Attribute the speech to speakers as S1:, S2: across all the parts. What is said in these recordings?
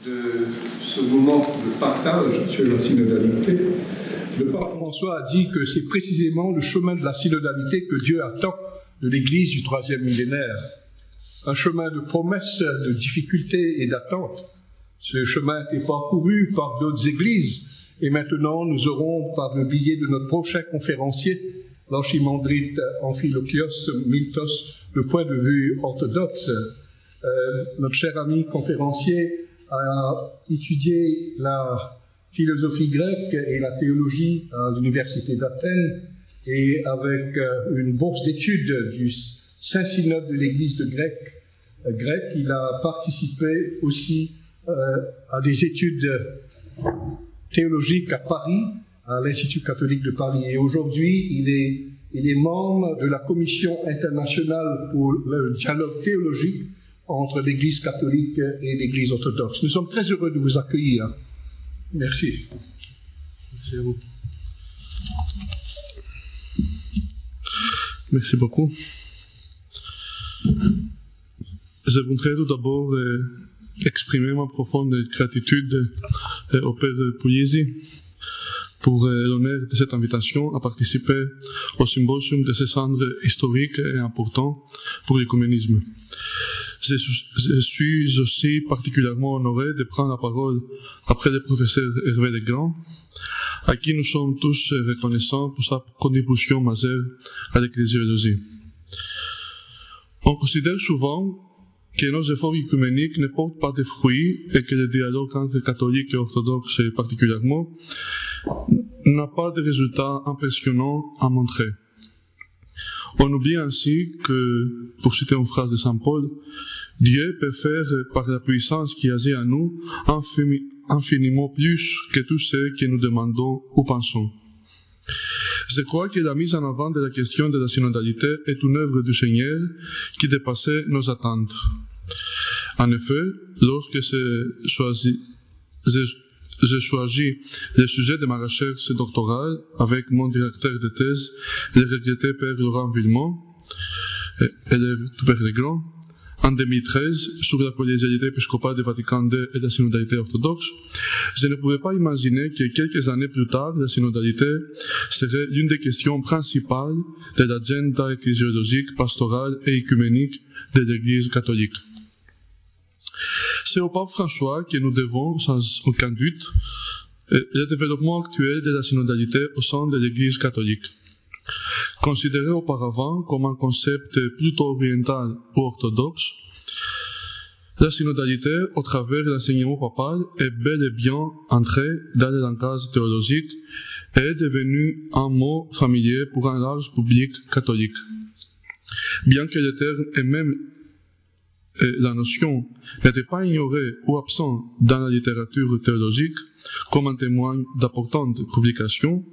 S1: de ce moment de partage sur la synodalité, le pape François a dit que c'est précisément le chemin de la synodalité que Dieu attend de l'Église du troisième millénaire. Un chemin de promesses, de difficultés et d'attentes. Ce chemin est parcouru par d'autres églises et maintenant nous aurons, par le biais de notre prochain conférencier, l'archimandrite Amphilochios Miltos, le point de vue orthodoxe. Notre cher ami conférencier a étudié la philosophie grecque et la théologie à l'université d'Athènes et avec une bourse d'études du Saint-Synode de l'Église de grec, il a participé aussi à des études théologiques à Paris, à l'Institut catholique de Paris. Et aujourd'hui, il est membre de la Commission internationale pour le dialogue théologique entre l'Église catholique et l'Église orthodoxe. Nous sommes très heureux de vous accueillir. Merci.
S2: Merci à vous. Merci beaucoup. Je voudrais tout d'abord exprimer ma profonde gratitude au Père Pugliese pour l'honneur de cette invitation à participer au symposium de ce centre historique et important pour l'écuménisme. Je suis aussi particulièrement honoré de prendre la parole après le professeur Hervé Legrand, à qui nous sommes tous reconnaissants pour sa contribution majeure à l'ecclésiologie. On considère souvent que nos efforts œcuméniques ne portent pas de fruits et que le dialogue entre catholiques et orthodoxes particulièrement n'a pas de résultats impressionnants à montrer. On oublie ainsi que, pour citer une phrase de Saint Paul, Dieu peut faire par la puissance qui agit en nous infiniment plus que tout ce que nous demandons ou pensons. Je crois que la mise en avant de la question de la synodalité est une œuvre du Seigneur qui dépassait nos attentes. En effet, lorsque j'ai choisi le sujet de ma recherche doctorale avec mon directeur de thèse, le regretté Père Laurent Villemont, élève du Père Legrand, en 2013, sur la collégialité épiscopale du Vatican II et la synodalité orthodoxe, je ne pouvais pas imaginer que quelques années plus tard, la synodalité serait l'une des questions principales de l'agenda ecclésiologique, pastorale et œcuménique de l'Église catholique. C'est au pape François que nous devons, sans aucun doute, le développement actuel de la synodalité au sein de l'Église catholique. Considéré auparavant comme un concept plutôt oriental ou orthodoxe, la synodalité, au travers de l'enseignement papal, est bel et bien entrée dans le langage théologique et est devenue un mot familier pour un large public catholique. Bien que le terme et même la notion n'était pas ignorée ou absente dans la littérature théologique, comme en témoignent d'importantes publications,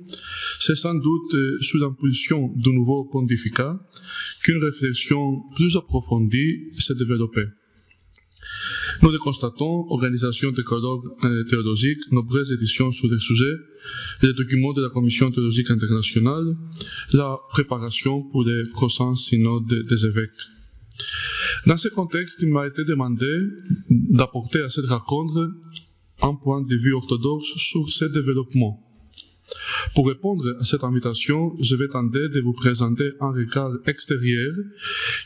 S2: c'est sans doute sous l'impulsion du nouveau pontificat qu'une réflexion plus approfondie s'est développée. Nous le constatons, organisation de colloques théologiques, nombreuses éditions sur le sujet, les documents de la Commission théologique internationale, la préparation pour les prochains synodes des évêques. Dans ce contexte, il m'a été demandé d'apporter à cette rencontre un point de vue orthodoxe sur ce développement. Pour répondre à cette invitation, je vais tenter de vous présenter un regard extérieur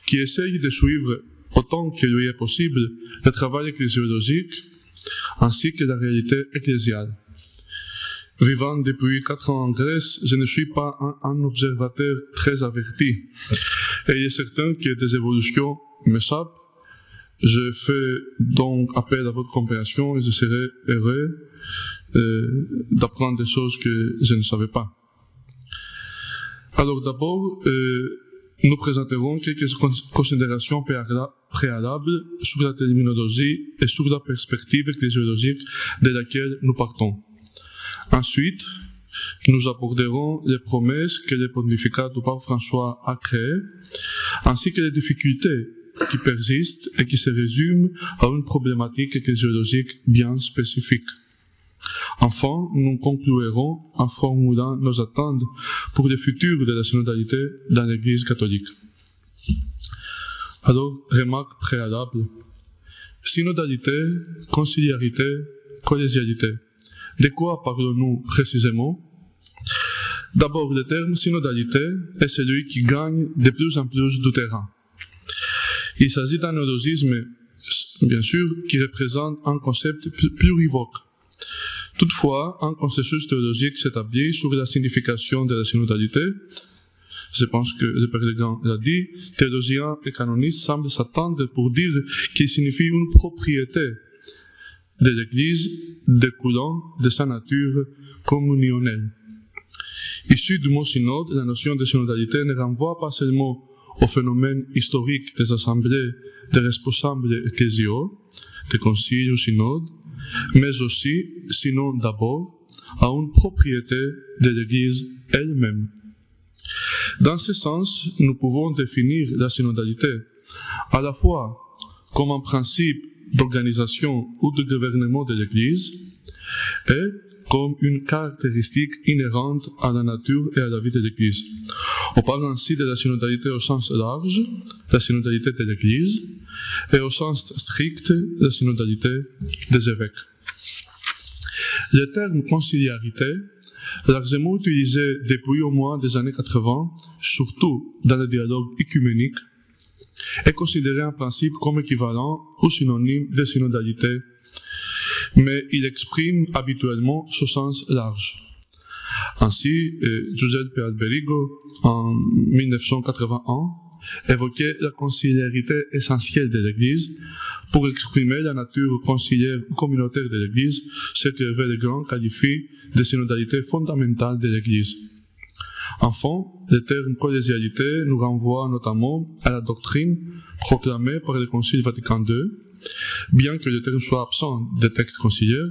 S2: qui essaye de suivre autant que lui est possible le travail ecclésiologique ainsi que la réalité ecclésiale. Vivant depuis 4 ans en Grèce, je ne suis pas un observateur très averti et il est certain que des évolutions m'échappent. Je fais donc appel à votre compréhension et je serai heureux d'apprendre des choses que je ne savais pas. Alors d'abord, nous présenterons quelques considérations préalables sur la terminologie et sur la perspective ecclésiologique de laquelle nous partons. Ensuite, nous aborderons les promesses que le pontificat du pape François a créées, ainsi que les difficultés qui persistent et qui se résument à une problématique ecclésiologique bien spécifique. Enfin, nous conclurons en formulant nos attentes pour le futur de la synodalité dans l'Église catholique. Alors, remarque préalable. Synodalité, conciliarité, collégialité. De quoi parlons-nous précisément? D'abord, le terme synodalité est celui qui gagne de plus en plus du terrain. Il s'agit d'un néologisme, bien sûr, qui représente un concept plurivoque. Toutefois, un consensus théologique s'établit sur la signification de la synodalité. Je pense que le Père Legrand l'a dit, théologiens et canonistes semblent s'attendre pour dire qu'il signifie une propriété de l'Église découlant de sa nature communionnelle. Issue du mot synode, la notion de synodalité ne renvoie pas seulement au phénomène historique des assemblées des responsables ecclésiaux, des conciles ou synodes, mais aussi, sinon d'abord, à une propriété de l'Église elle-même. Dans ce sens, nous pouvons définir la synodalité à la fois comme un principe d'organisation ou de gouvernement de l'Église et comme une caractéristique inhérente à la nature et à la vie de l'Église. On parle ainsi de la synodalité au sens large, la synodalité de l'Église, et au sens strict, la synodalité des évêques. Le terme conciliarité, largement utilisé depuis au moins des années 80, surtout dans le dialogue œcuménique, est considéré en principe comme équivalent ou synonyme de synodalité, mais il exprime habituellement ce sens large. Ainsi, Giuseppe Alberigo, en 1981, évoquait la conciliarité essentielle de l'Église pour exprimer la nature conciliaire ou communautaire de l'Église, ce que Legrand qualifie de synodalité fondamentale de l'Église. Enfin, le terme collégialité nous renvoie notamment à la doctrine proclamée par le Concile Vatican II, bien que le terme soit absent des textes conciliaires,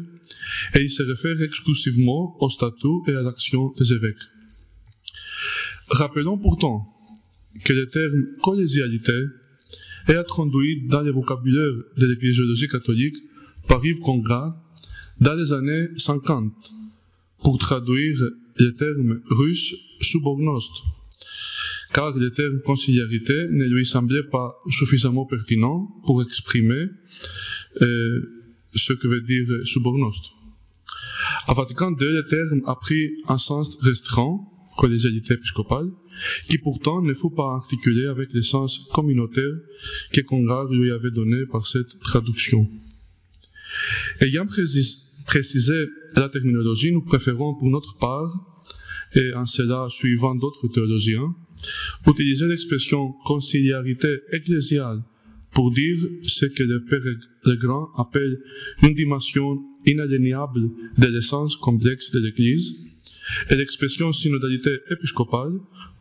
S2: et il se réfère exclusivement au statut et à l'action des évêques. Rappelons pourtant que le terme collégialité est introduit dans le vocabulaire de l'ecclésiologie catholique par Yves Conrad dans les années 50 pour traduire le terme russe subordnost, car le terme conciliarité ne lui semblait pas suffisamment pertinent pour exprimer ce que veut dire subordnost. À Vatican II, le terme a pris un sens restreint, collégialité épiscopale, qui pourtant ne fut pas articulé avec le sens communautaire que Conrad lui avait donné par cette traduction. Ayant précisé la terminologie, nous préférons pour notre part, et en cela suivant d'autres théologiens, utiliser l'expression conciliarité ecclésiale pour dire ce que le Père Legrand appelle une dimension inaliénable de l'essence complexe de l'Église, et l'expression synodalité épiscopale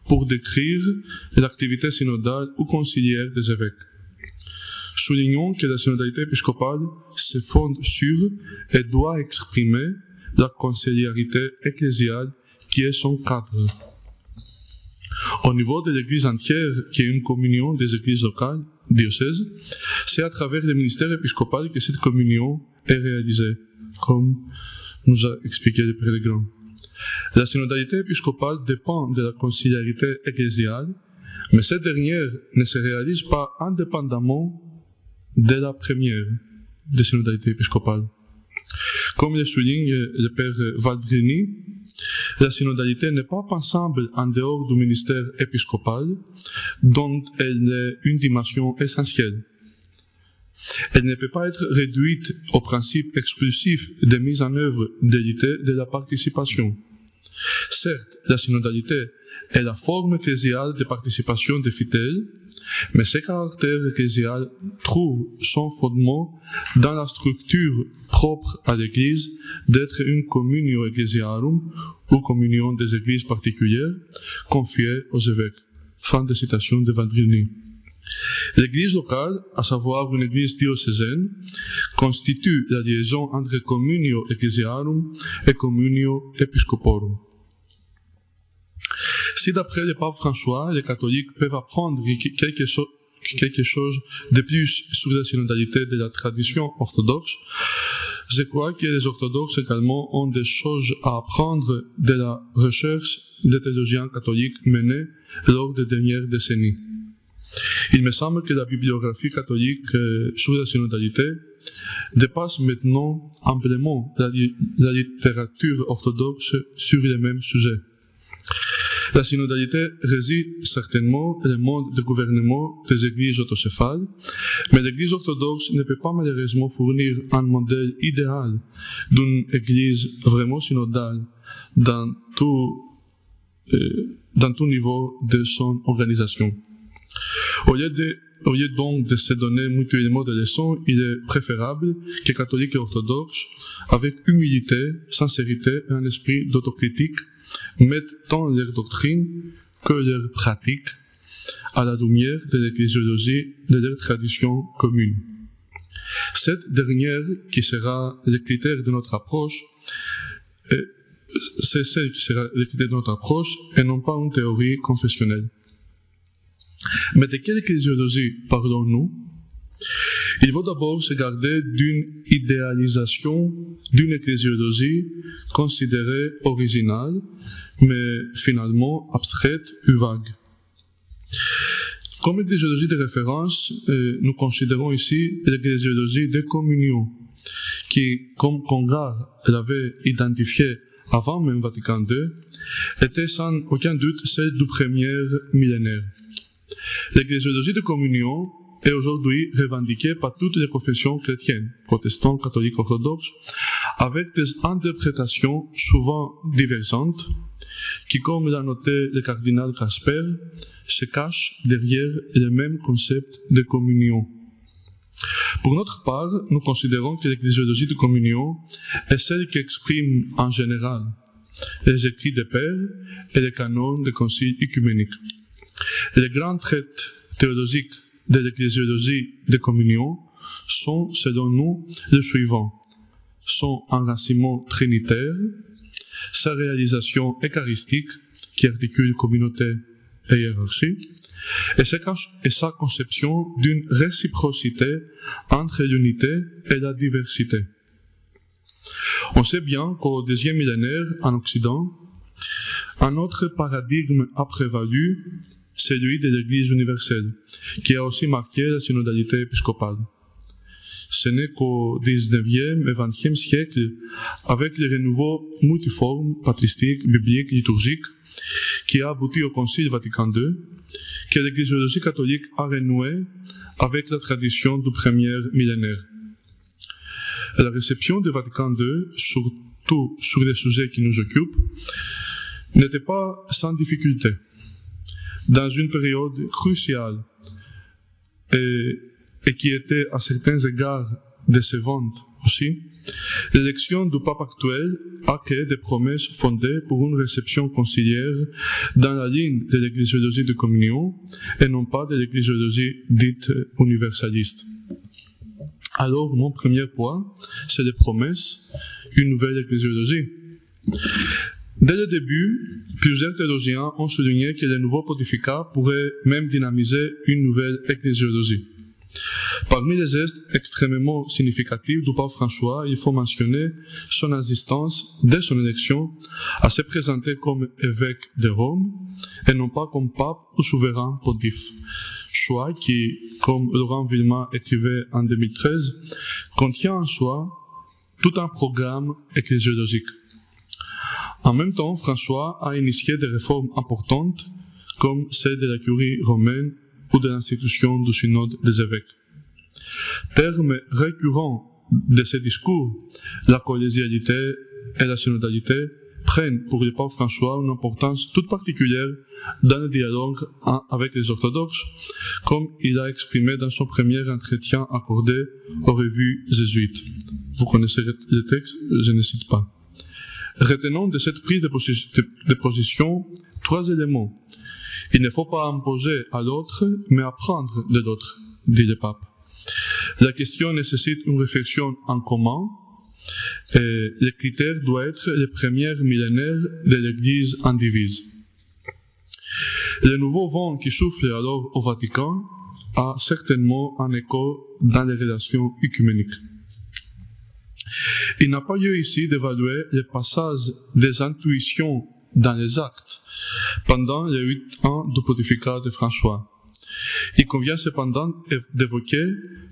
S2: pour décrire l'activité synodale ou conciliaire des évêques. Soulignons que la synodalité épiscopale se fonde sur et doit exprimer la conciliarité ecclésiale qui est son cadre. Au niveau de l'Église entière, qui est une communion des églises locales, diocèses, c'est à travers le ministère épiscopal que cette communion est réalisée, comme nous a expliqué le Père Legrand. La synodalité épiscopale dépend de la conciliarité ecclésiale, mais cette dernière ne se réalise pas indépendamment de la première des synodalités épiscopales. Comme le souligne le Père Valdrini, la synodalité n'est pas pensable en dehors du ministère épiscopal, dont elle est une dimension essentielle. Elle ne peut pas être réduite au principe exclusif de mise en œuvre d'élité de la participation. Certes, la synodalité est la forme ecclésiale de participation des fidèles, mais ce caractère ecclésial trouve son fondement dans la structure propre à l'Église d'être une communio ecclesiarum ou communion des églises particulières confiée aux évêques. Fin de citation de Valdrini. L'Église locale, à savoir une Église diocésaine, constitue la liaison entre communio ecclesiarum et communio episcoporum. Si d'après le pape François, les catholiques peuvent apprendre quelque chose de plus sur la synodalité de la tradition orthodoxe, je crois que les orthodoxes également ont des choses à apprendre de la recherche des théologiens catholiques menée lors des dernières décennies. Il me semble que la bibliographie catholique sur la synodalité dépasse maintenant amplement la littérature orthodoxe sur les mêmes sujets. La synodalité réside certainement dans le mode de gouvernement des églises autocéphales, mais l'Église orthodoxe ne peut pas malheureusement fournir un modèle idéal d'une église vraiment synodale dans tout niveau de son organisation. Au lieu donc de se donner mutuellement des leçons, il est préférable que catholiques et orthodoxes, avec humilité, sincérité et un esprit d'autocritique, mettent tant leur doctrine que leur pratique à la lumière de l'ecclésiologie de leur tradition commune. Cette dernière, qui sera le critère de notre approche, c'est celle qui sera le critère de notre approche et non pas une théorie confessionnelle. Mais de quelle ecclésiologie parlons-nous? Il faut d'abord se garder d'une idéalisation d'une ecclésiologie considérée originale, mais finalement abstraite ou vague. Comme ecclésiologie de référence, nous considérons ici l'ecclésiologie de communion, qui, comme Congar l'avait identifié avant même Vatican II, était sans aucun doute celle du premier millénaire. L'ecclésiologie de communion est aujourd'hui revendiquée par toutes les confessions chrétiennes, protestantes, catholiques, orthodoxes, avec des interprétations souvent divergentes, qui, comme l'a noté le cardinal Casper, se cachent derrière le même concept de communion. Pour notre part, nous considérons que l'ecclésiologie de communion est celle qui exprime en général les écrits des pères et les canons des conciles œcuméniques. Les grands traités théologiques de l'ecclésiologie de communion sont, selon nous, les suivants. Son enracinement trinitaire, sa réalisation eucharistique, qui articule communauté et hiérarchie, et sa conception d'une réciprocité entre l'unité et la diversité. On sait bien qu'au deuxième millénaire, en Occident, un autre paradigme a prévalu, celui de l'Église universelle, qui a aussi marqué la synodalité épiscopale. Ce n'est qu'au XIXe et XXe siècle, avec le renouveau multiforme, patristique, biblique, liturgique, qui a abouti au Concile Vatican II, que l'ecclésiologie catholique a renoué avec la tradition du premier millénaire. La réception de Vatican II, surtout sur les sujets qui nous occupent, n'était pas sans difficulté. Dans une période cruciale et qui était à certains égards décevante aussi, l'élection du pape actuel a créé des promesses fondées pour une réception conciliaire dans la ligne de l'ecclésiologie de communion et non pas de l'ecclésiologie dite universaliste. Alors, mon premier point, c'est les promesses, une nouvelle ecclésiologie. Dès le début, plusieurs théologiens ont souligné que le nouveau pontificat pourrait même dynamiser une nouvelle ecclésiologie. Parmi les gestes extrêmement significatifs du pape François, il faut mentionner son insistance, dès son élection, à se présenter comme évêque de Rome et non pas comme pape ou souverain pontife. Choix qui, comme Laurent Villemin écrivait en 2013, contient en soi tout un programme ecclésiologique. En même temps, François a initié des réformes importantes, comme celle de la curie romaine ou de l'institution du synode des évêques. Termes récurrents de ces discours, la collégialité et la synodalité prennent pour le pape François une importance toute particulière dans le dialogue avec les orthodoxes, comme il a exprimé dans son premier entretien accordé aux revues jésuites. Vous connaissez le texte, je ne cite pas. Retenons de cette prise de position trois éléments. Il ne faut pas imposer à l'autre, mais apprendre de l'autre, dit le pape. La question nécessite une réflexion en commun, et le critère doit être le premier millénaire de l'Église indivise. Le nouveau vent qui souffle alors au Vatican a certainement un écho dans les relations œcuméniques. Il n'a pas lieu ici d'évaluer le passage des intuitions dans les actes pendant les 8 ans du pontificat de François. Il convient cependant d'évoquer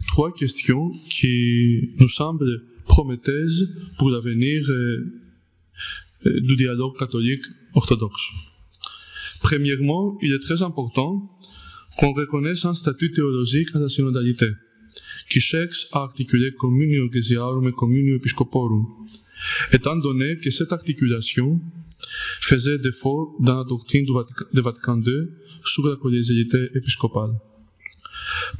S2: 3 questions qui nous semblent prometteuses pour l'avenir du dialogue catholique orthodoxe. Premièrement, il est très important qu'on reconnaisse un statut théologique à la synodalité, qui cherche à articuler communio ecclesiarum et communio episcoporum, étant donné que cette articulation faisait défaut dans la doctrine de Vatican II sur la collégialité épiscopale.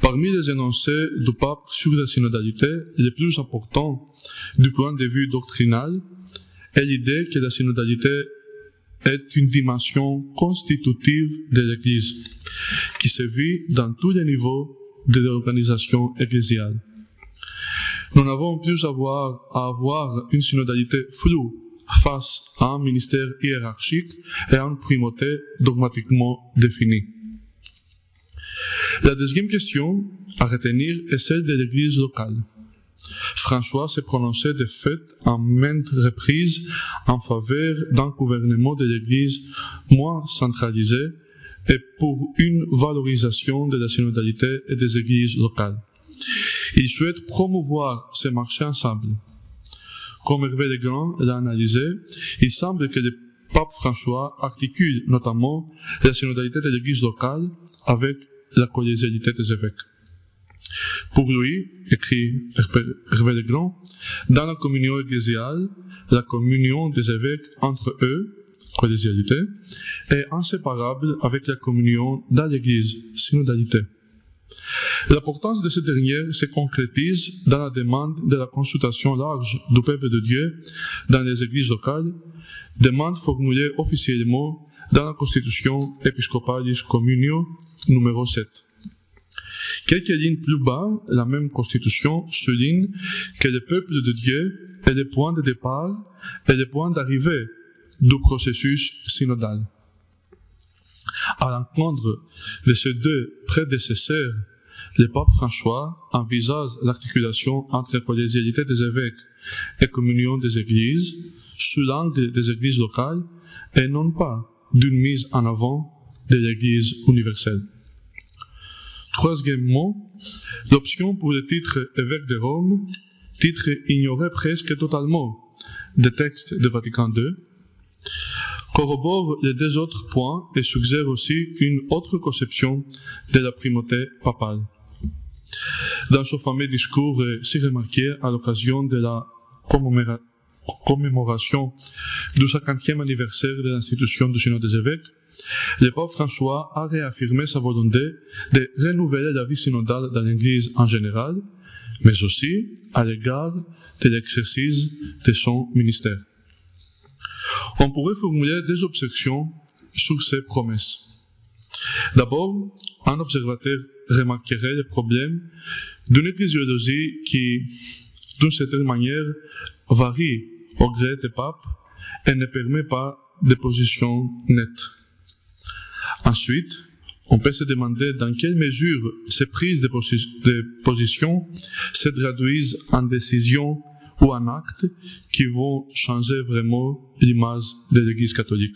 S2: Parmi les énoncés du pape sur la synodalité, le plus important du point de vue doctrinal est l'idée que la synodalité est une dimension constitutive de l'Église, qui se vit dans tous les niveaux de l'organisation ecclésiale. Nous n'avons plus à avoir une synodalité floue face à un ministère hiérarchique et à une primauté dogmatiquement définie. La deuxième question à retenir est celle de l'Église locale. François s'est prononcé de fait en maintes reprises en faveur d'un gouvernement de l'Église moins centralisé et pour une valorisation de la synodalité et des églises locales. Il souhaite promouvoir ces marchés ensemble. Comme Hervé Legrand l'a analysé, il semble que le pape François articule notamment la synodalité de l'Église locale avec la collégialité des évêques. Pour lui, écrit Hervé Legrand, dans la communion ecclésiale, la communion des évêques entre eux, collégialité, est inséparable avec la communion dans l'Église, synodalité. L'importance de cette dernière se concrétise dans la demande de la consultation large du peuple de Dieu dans les églises locales, demande formulée officiellement dans la Constitution Episcopalis Communio numéro 7. Quelques lignes plus bas, la même Constitution souligne que le peuple de Dieu est le point de départ et le point d'arrivée du processus synodal. À l'encontre de ces deux prédécesseurs, le pape François envisage l'articulation entre collégialité des évêques et communion des églises sous l'angle des églises locales et non pas d'une mise en avant de l'Église universelle. Troisièmement, l'option pour le titre évêque de Rome, titre ignoré presque totalement des textes de Vatican II, corrobore les 2 autres points et suggère aussi une autre conception de la primauté papale. Dans son fameux discours si remarqué à l'occasion de la commémoration du 50e anniversaire de l'institution du Synode des évêques, le pape François a réaffirmé sa volonté de renouveler la vie synodale dans l'Église en général, mais aussi à l'égard de l'exercice de son ministère. On pourrait formuler 2 objections sur ces promesses. D'abord, un observateur remarquerait le problème d'une ecclésiologie qui, d'une certaine manière, varie au gré des papes et ne permet pas de position nette. Ensuite, on peut se demander dans quelle mesure ces prises de position se traduisent en décisions ou en actes qui vont changer vraiment l'image de l'Église catholique.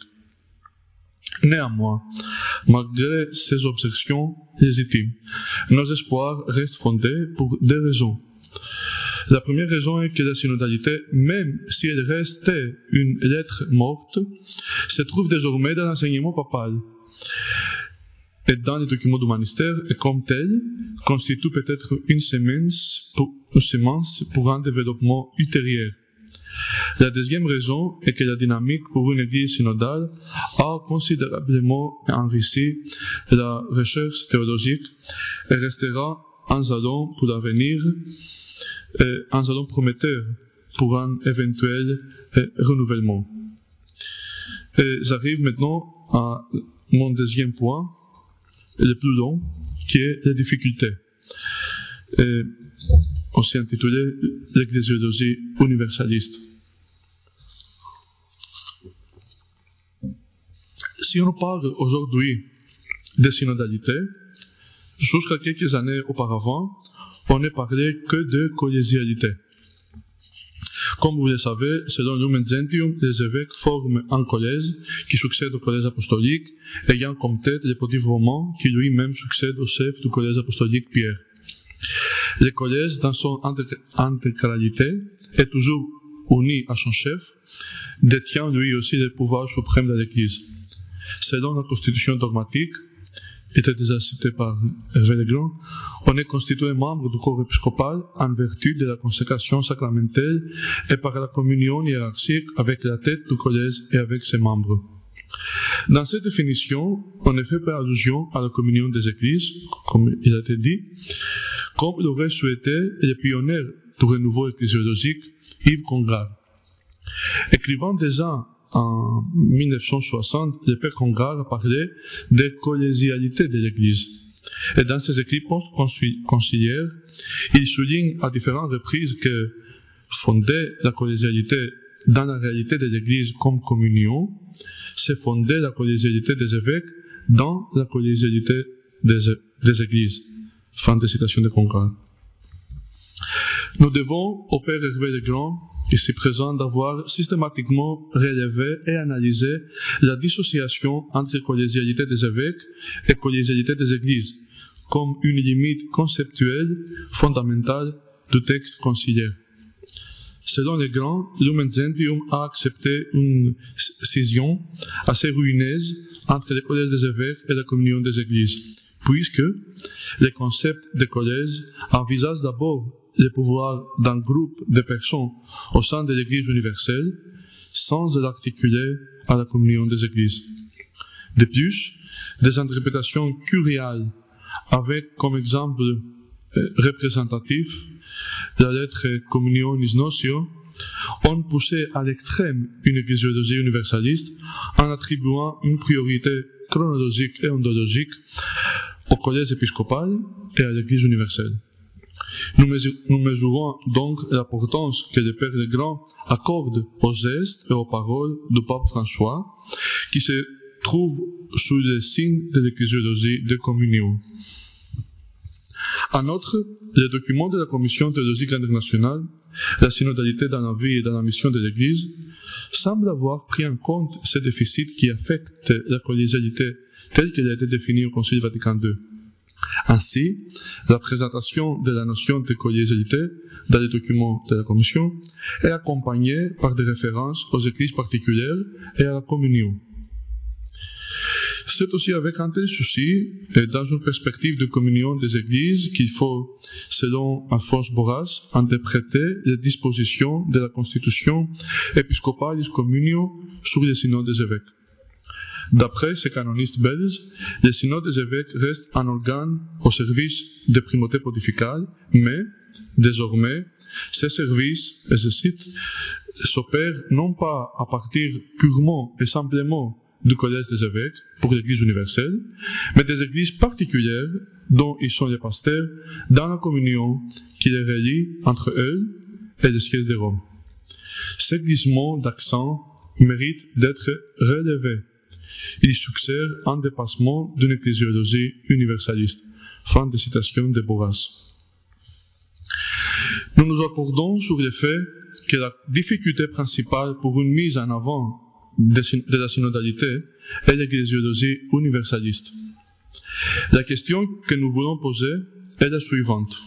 S2: Néanmoins, malgré ces objections légitimes, nos espoirs restent fondés pour 2 raisons. La première raison est que la synodalité, même si elle restait une lettre morte, se trouve désormais dans l'enseignement papal et dans les documents du ministère, et comme tel, constitue peut-être une semence pour un développement ultérieur. La deuxième raison est que la dynamique pour une église synodale a considérablement enrichi la recherche théologique et restera un jalon pour l'avenir, un jalon prometteur pour un éventuel renouvellement. J'arrive maintenant à mon deuxième point, le plus long, qui est la difficulté. Aussi intitulé l'ecclésiologie universaliste. Si on parle aujourd'hui de synodalité, jusqu'à quelques années auparavant, on ne parlait que de collégialité. Comme vous le savez, selon Lumen Gentium, les évêques forment un collège qui succède au collège apostolique, ayant comme tête le pontife romain qui lui-même succède au chef du collège apostolique Pierre. Le collège, dans son intégralité, est toujours uni à son chef, détient lui aussi le pouvoir suprême de l'Église. Selon la constitution dogmatique, était déjà cité par Hervé Legrand, on est constitué membre du corps épiscopal en vertu de la consécration sacramentelle et par la communion hiérarchique avec la tête du collège et avec ses membres. Dans cette définition, on est fait par allusion à la communion des églises, comme il a été dit, comme l'aurait souhaité le pionnier du renouveau ecclésiologique, Yves Congar. Écrivant déjà en 1960, le père Congar a parlé de collégialité de l'Église. Et dans ses écrits post-conciliaires, il souligne à différentes reprises que fonder la collégialité dans la réalité de l'Église comme communion, c'est fonder la collégialité des évêques dans la collégialité des églises. Fin de citation de Congar. Nous devons au Père Hervé Legrand, ici présent, d'avoir systématiquement relevé et analysé la dissociation entre collégialité des évêques et collégialité des églises, comme une limite conceptuelle fondamentale du texte conciliaire. Selon Legrand, Lumen Gentium a accepté une scission assez ruineuse entre le collège des évêques et la communion des églises, puisque le concept de collège envisage d'abord le pouvoir d'un groupe de personnes au sein de l'Église universelle, sans l'articuler à la communion des églises. De plus, des interprétations curiales, avec comme exemple représentatif la lettre Communionis Notio, ont poussé à l'extrême une ecclésiologie universaliste en attribuant une priorité chronologique et ontologique au collège épiscopal et à l'Église universelle. Nous mesurons donc l'importance que le Père Legrand accorde aux gestes et aux paroles du pape François, qui se trouve sous le signe de l'ecclésiologie de communion. En outre, le document de la Commission théologique internationale, la synodalité dans la vie et dans la mission de l'Église, semble avoir pris en compte ce déficit qui affecte la collégialité telle qu'elle a été définie au Concile Vatican II. Ainsi, la présentation de la notion de collégialité dans les documents de la Commission est accompagnée par des références aux églises particulières et à la communion. C'est aussi avec un tel souci, et dans une perspective de communion des églises, qu'il faut, selon Alphonse Borras, interpréter les dispositions de la Constitution Episcopalis Communio sur les synodes des évêques. D'après ces canonistes belges, les synodes des évêques restent un organe au service des primautés pontificales, mais, désormais, ces services, et je cite, s'opèrent non pas à partir purement et simplement du collège des évêques pour l'Église universelle, mais des églises particulières dont ils sont les pasteurs dans la communion qui les relie entre eux et le siège de Rome. Ce glissement d'accent mérite d'être relevé. Il succède un dépassement d'une ecclésiologie universaliste. Fin de citation de Borras. Nous nous accordons sur le fait que la difficulté principale pour une mise en avant de la synodalité est l'ecclésiologie universaliste. La question que nous voulons poser est la suivante.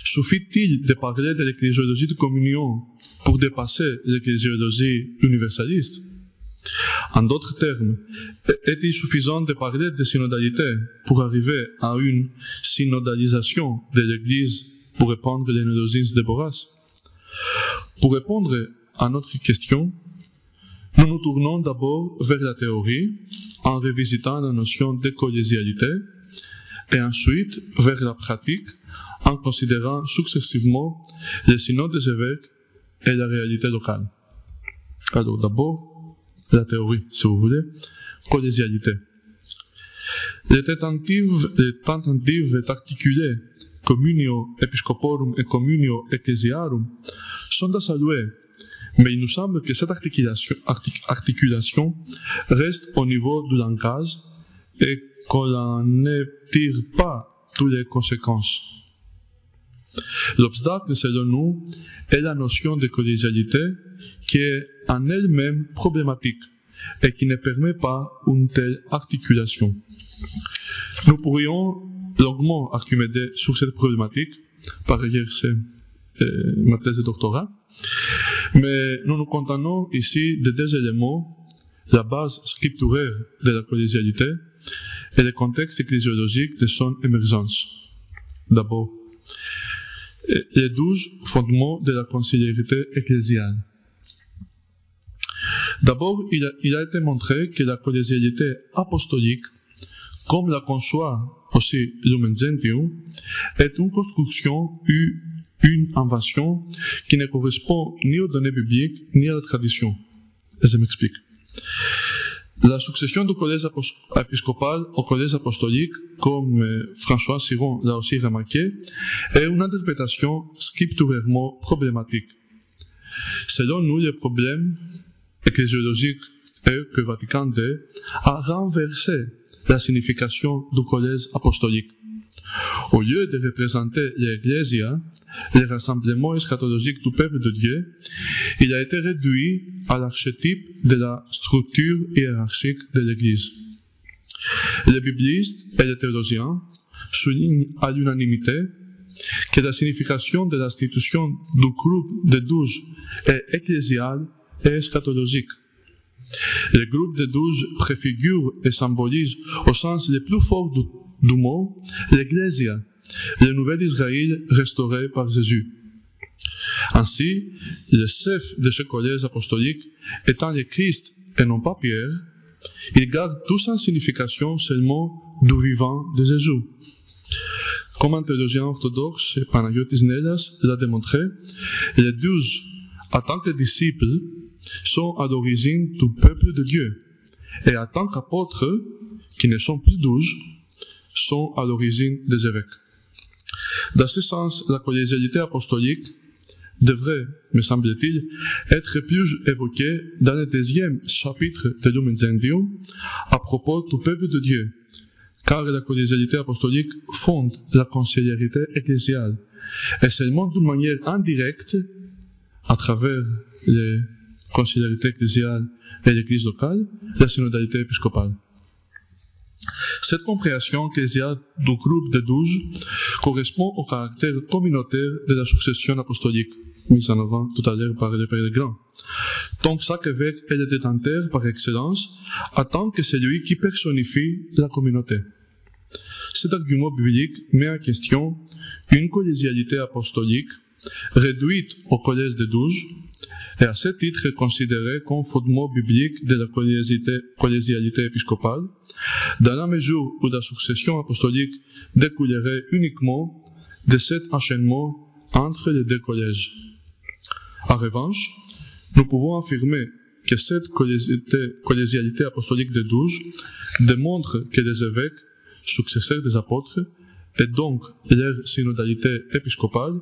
S2: Suffit-il de parler de l'ecclésiologie de communion pour dépasser l'ecclésiologie universaliste? En d'autres termes, est-il suffisant de parler de synodalité pour arriver à une synodalisation de l'Église pour répondre les néologismes de Borras? Pour répondre à notre question, nous nous tournons d'abord vers la théorie en revisitant la notion de collégialité et ensuite vers la pratique en considérant successivement les synodes des évêques et la réalité locale. Alors d'abord, la théorie, si vous voulez, collégialité. Les tentatives d'articuler communio episcoporum et communio ecclesiarum sont à saluer, mais il nous semble que cette articulation reste au niveau du langage et qu'on n'en tire pas toutes les conséquences. L'obstacle, selon nous, est la notion de collégialité qui est en elle-même problématique et qui ne permet pas une telle articulation. Nous pourrions longuement argumenter sur cette problématique, par ailleurs c'est ma thèse de doctorat, mais nous nous contentons ici de deux éléments, la base scripturaire de la collégialité et le contexte ecclésiologique de son émergence. D'abord, les 12 fondements de la conciliarité ecclésiale. D'abord, il a été montré que la collégialité apostolique, comme la conçoit aussi Lumen Gentium, est une construction une invention qui ne correspond ni aux données bibliques ni à la tradition. Je m'explique. La succession du collège épiscopal au collège apostolique, comme François Siron l'a aussi remarqué, est une interprétation scripturairement problématique. Selon nous, le problème ecclésiologique est que Vatican II a renversé la signification du collège apostolique. Au lieu de représenter l'Ecclésia, le rassemblement eschatologique du peuple de Dieu, il a été réduit à l'archétype de la structure hiérarchique de l'Église. Les biblistes et les théologiens soulignent à l'unanimité que la signification de l'institution du groupe de 12 est ecclésiale et eschatologique. Le groupe de 12 préfigure et symbolise au sens le plus fort du mot l'Ecclésia, le nouvel Israël restauré par Jésus. Ainsi, le chef de ce collège apostolique étant le Christ et non pas Pierre, il garde toute sa signification seulement du vivant de Jésus. Comme un théologien orthodoxe, Panagiotis Nellas l'a démontré, les 12, en tant que disciples, sont à l'origine du peuple de Dieu, et en tant qu'apôtres, qui ne sont plus 12, sont à l'origine des évêques. Dans ce sens, la collégialité apostolique devrait, me semble-t-il, être plus évoquée dans le 2e chapitre de Lumen Gentium à propos du peuple de Dieu, car la collégialité apostolique fonde la conciliarité ecclésiale, et seulement d'une manière indirecte, à travers les conciliarité ecclésiale et l'Église locale, la synodalité épiscopale. Cette compréhension ecclésiale du groupe de 12 correspond au caractère communautaire de la succession apostolique, mise en avant tout à l'heure par le Père le Grand. Donc chaque évêque est le détenteur par excellence, en tant que celui qui personnifie la communauté. Cet argument biblique met en question une collégialité apostolique réduite au collège de 12, et à ce titre considéré comme fondement biblique de la collégialité épiscopale, dans la mesure où la succession apostolique découlerait uniquement de cet enchaînement entre les deux collèges. En revanche, nous pouvons affirmer que cette collégialité apostolique de 12 démontre que les évêques, successeurs des apôtres, et donc leur synodalité épiscopale,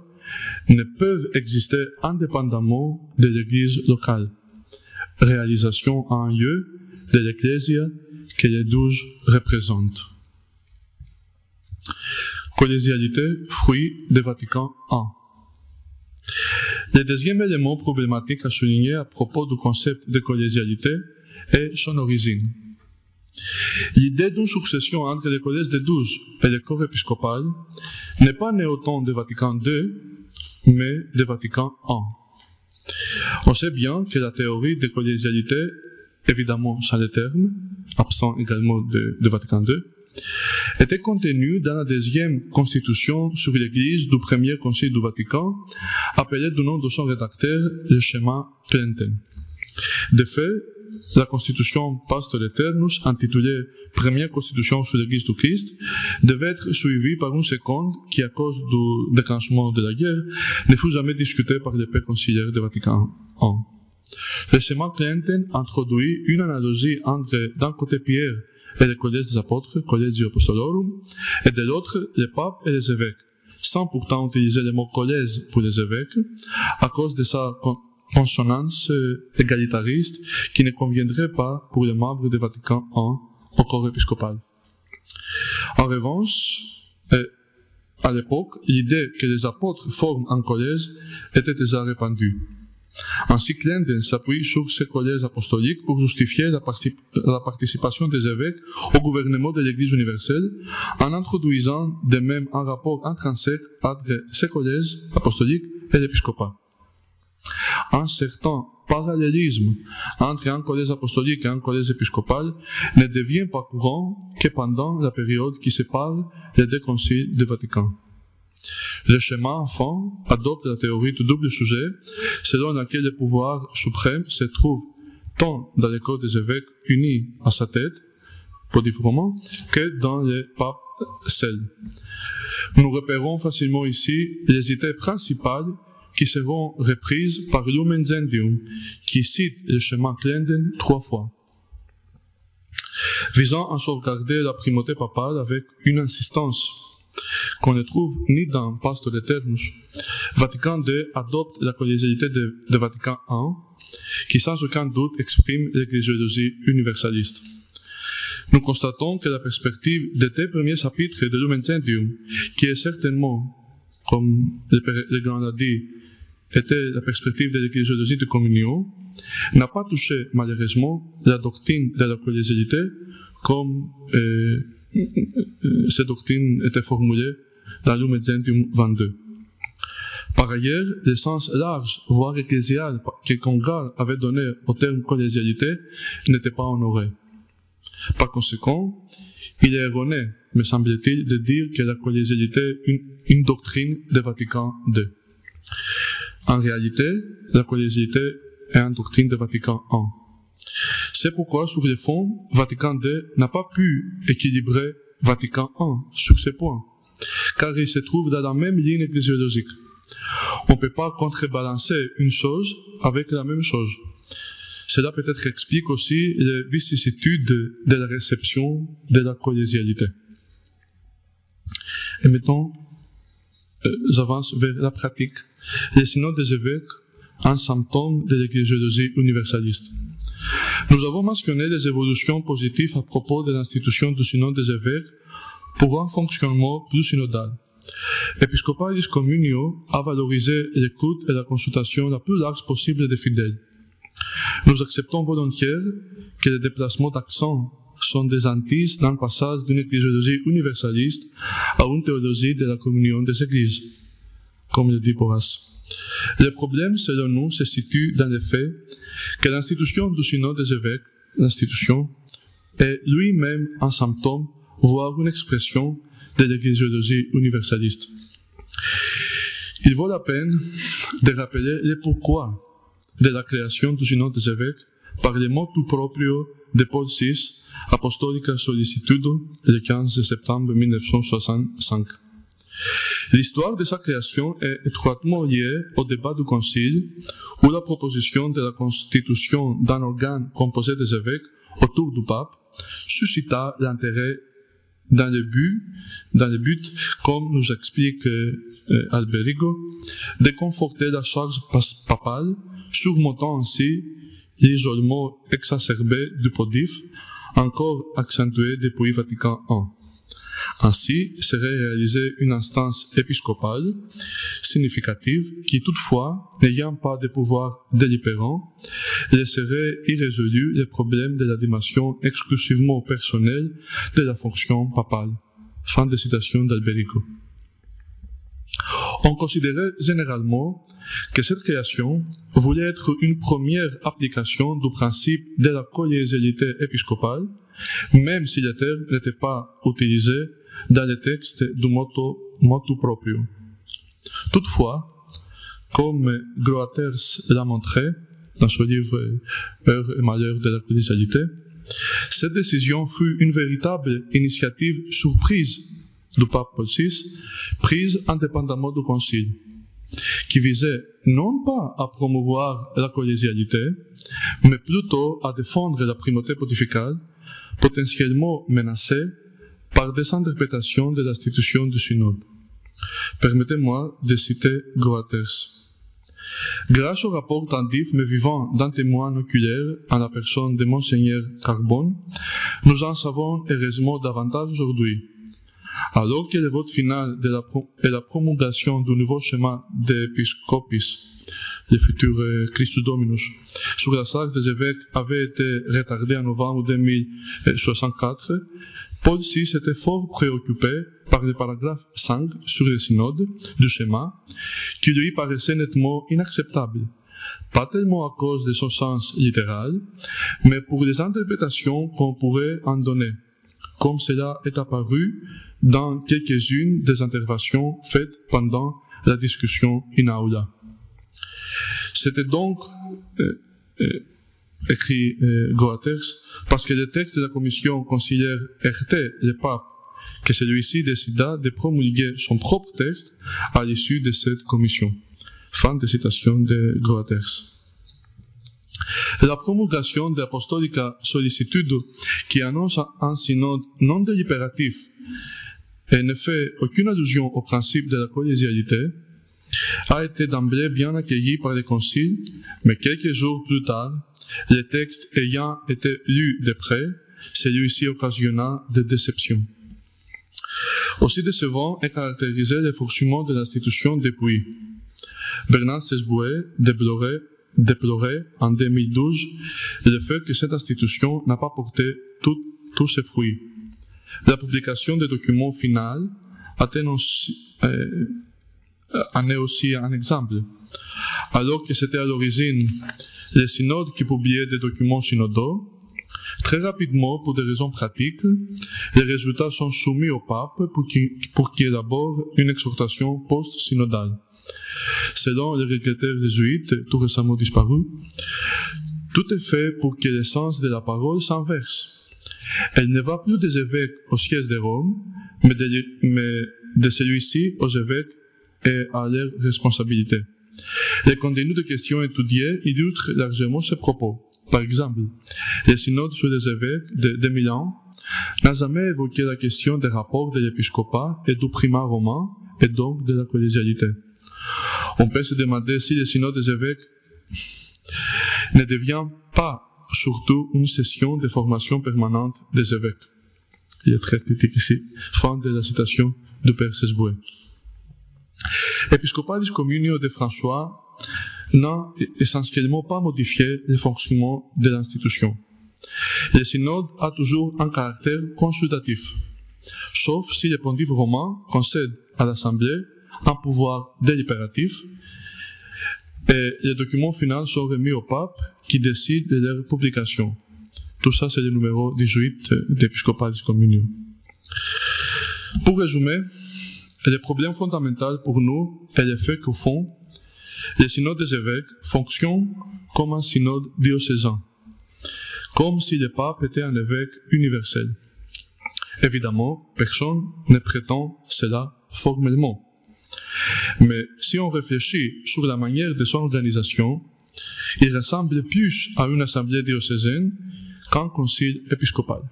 S2: ne peuvent exister indépendamment de l'Église locale, réalisation en un lieu de l'Ecclésia que les 12 représentent. Collégialité, fruit de Vatican I. Le deuxième élément problématique à souligner à propos du concept de collégialité est son origine. L'idée d'une succession entre le collège de 12 et le corps épiscopal n'est pas née au temps de Vatican II, mais de Vatican I. On sait bien que la théorie de collégialité, évidemment sans le terme, absent également de Vatican II, était contenue dans la deuxième constitution sur l'Église du premier concile du Vatican, appelée du nom de son rédacteur le schéma Plenten. De fait, la constitution Pastor Aeternus, intitulée Première constitution sur l'Église du Christ, devait être suivie par une seconde qui, à cause du déclenchement de la guerre, ne fut jamais discutée par les pères conciliaires de Vatican I. Le schéma Plenten introduit une analogie entre, d'un côté, Pierre et le collège des apôtres, Collegio Apostolorum, et de l'autre, les papes et les évêques, sans pourtant utiliser le mot collège pour les évêques, à cause de sa consonance égalitariste qui ne conviendrait pas pour les membres de Vatican I au corps épiscopal. En revanche, À l'époque, l'idée que les apôtres forment un collège était déjà répandue. Ainsi, Clenden s'appuie sur ces collèges apostoliques pour justifier la participation des évêques au gouvernement de l'Église universelle, en introduisant de même un rapport intrinsèque entre ces collèges apostoliques et l'épiscopat. Un certain parallélisme entre un collège apostolique et un collège épiscopal ne devient pas courant que pendant la période qui sépare les deux conciles du Vatican. Le schéma, enfin, adopte la théorie du double sujet, selon laquelle le pouvoir suprême se trouve tant dans le corps des évêques unis à sa tête, pontificalement, que dans les papes seuls. Nous repérons facilement ici les idées principales qui seront reprises par Lumen Gentium, qui cite le schéma Clenden 3 fois. Visant à sauvegarder la primauté papale avec une insistance qu'on ne trouve ni dans Pastor Aeternus, Vatican II adopte la collégialité de Vatican I, qui sans aucun doute exprime l'ecclésiologie universaliste. Nous constatons que la perspective des deux premiers chapitres de Lumen Gentium, qui est certainement, comme le grand l'a dit, était la perspective de l'ecclésiologie de communion, n'a pas touché malheureusement la doctrine de la collégialité comme cette doctrine était formulée dans Lumen Gentium 22. Par ailleurs, le sens large, voire ecclésial, que Congrès avait donné au terme collégialité n'était pas honoré. Par conséquent, il est erroné, me semble-t-il, de dire que la collégialité est une doctrine de Vatican II. En réalité, la collégialité est une doctrine de Vatican I. C'est pourquoi, sur le fond, Vatican II n'a pas pu équilibrer Vatican I sur ces points, car il se trouve dans la même ligne ecclésiologique. On ne peut pas contrebalancer une chose avec la même chose. Cela peut-être explique aussi les vicissitudes de la réception de la collégialité. Et maintenant, j'avance vers la pratique. Les synodes des évêques, un symptôme de l'ecclésiologie universaliste. Nous avons mentionné les évolutions positives à propos de l'institution du synode des évêques pour un fonctionnement plus synodal. Episcopalis Communio a valorisé l'écoute et la consultation la plus large possible des fidèles. Nous acceptons volontiers que les déplacements d'accent sont des antises d'un passage d'une ecclésiologie universaliste à une théologie de la communion des églises, comme le dit Porras. Le problème, selon nous, se situe dans le fait que l'institution du synode des évêques, l'institution, est lui-même un symptôme, voire une expression de l'ecclésiologie universaliste. Il vaut la peine de rappeler le pourquoi de la création du synode des évêques par le motu proprio de Paul VI, Apostolica Sollicitudo, le 15 septembre 1965. L'histoire de sa création est étroitement liée au débat du Concile, où la proposition de la constitution d'un organe composé des évêques autour du pape suscita l'intérêt dans le but, comme nous explique Alberigo, de conforter la charge papale, surmontant ainsi l'isolement exacerbé du pontife, encore accentué depuis Vatican I. Ainsi serait réalisée une instance épiscopale significative qui, toutefois, n'ayant pas de pouvoir délibérant, laisserait irrésolu les problèmes de la dimension exclusivement personnelle de la fonction papale. Fin de citation d'Alberico. On considérait généralement que cette création voulait être une première application du principe de la collégialité épiscopale, même si le terme n'était pas utilisé dans le texte du motu proprio. Toutefois, comme Groaters l'a montré dans son livre Heures et malheurs de la collégialité, cette décision fut une véritable initiative surprise du pape Paul VI, prise indépendamment du Concile, qui visait non pas à promouvoir la collégialité, mais plutôt à défendre la primauté pontificale, potentiellement menacée par des interprétations de l'institution du synode. Permettez-moi de citer Groaters. Grâce au rapport tardif mais vivant d'un témoin oculaire en la personne de Monseigneur Carbone, nous en savons heureusement davantage aujourd'hui. Alors que le vote final et la promulgation du nouveau schéma d'Episcopis, le futur Christus Dominus, sur la salle des évêques avait été retardé en novembre 2064, Paul VI était fort préoccupé par le paragraphe 5 sur le synode du schéma, qui lui paraissait nettement inacceptable, pas tellement à cause de son sens littéral, mais pour les interprétations qu'on pourrait en donner, comme cela est apparu dans quelques-unes des interventions faites pendant la discussion in aula. C'était donc, écrit Groaters, parce que le texte de la commission conciliaire heurtait le pape, que celui-ci décida de promulguer son propre texte à l'issue de cette commission. Fin de citation de Groaters. La promulgation de l'Apostolica Sollicitude, qui annonce un synode non délibératif et ne fait aucune allusion au principe de la collégialité, a été d'emblée bien accueillie par le Concile, mais quelques jours plus tard, le texte ayant été lu de près, celui-ci occasionna des déceptions. Aussi décevant est caractérisé le fonctionnement de l'institution depuis. Bernard Sesboué déplorait en 2012 le fait que cette institution n'a pas porté tous ses fruits. La publication des documents finaux en est aussi un exemple. Alors que c'était à l'origine les synodes qui publiaient des documents synodaux, très rapidement, pour des raisons pratiques, les résultats sont soumis au pape pour qu'il élabore une exhortation post-synodale. Selon les regretteurs jésuites, tout récemment disparus, tout est fait pour que l'essence de la parole s'inverse. Elle ne va plus des évêques au siège de Rome, mais de celui-ci aux évêques et à leurs responsabilités. Le contenu des questions étudiées illustre largement ce propos. Par exemple, le synode sur les évêques de 2000 ans n'a jamais évoqué la question des rapports de l'épiscopat et du primat romain, et donc de la collégialité. On peut se demander si le synode des évêques ne devient pas surtout une session de formation permanente des évêques. Il est très critique ici. Fin de la citation du Père Sesboué. Episcopalis Communio de François n'a essentiellement pas modifié le fonctionnement de l'institution. Le synode a toujours un caractère consultatif, sauf si le pontife romain concède à l'Assemblée un pouvoir délibératif et les documents finaux sont remis au pape qui décide de leur publication. Tout ça, c'est le numéro 18 d'Episcopalis Communio. Pour résumer, le problème fondamental pour nous est le fait qu'au fond, le synode des évêques fonctionne comme un synode diocésain, comme si le pape était un évêque universel. Évidemment, personne ne prétend cela formellement. Mais si on réfléchit sur la manière de son organisation, il ressemble plus à une assemblée diocésaine qu'un concile épiscopal.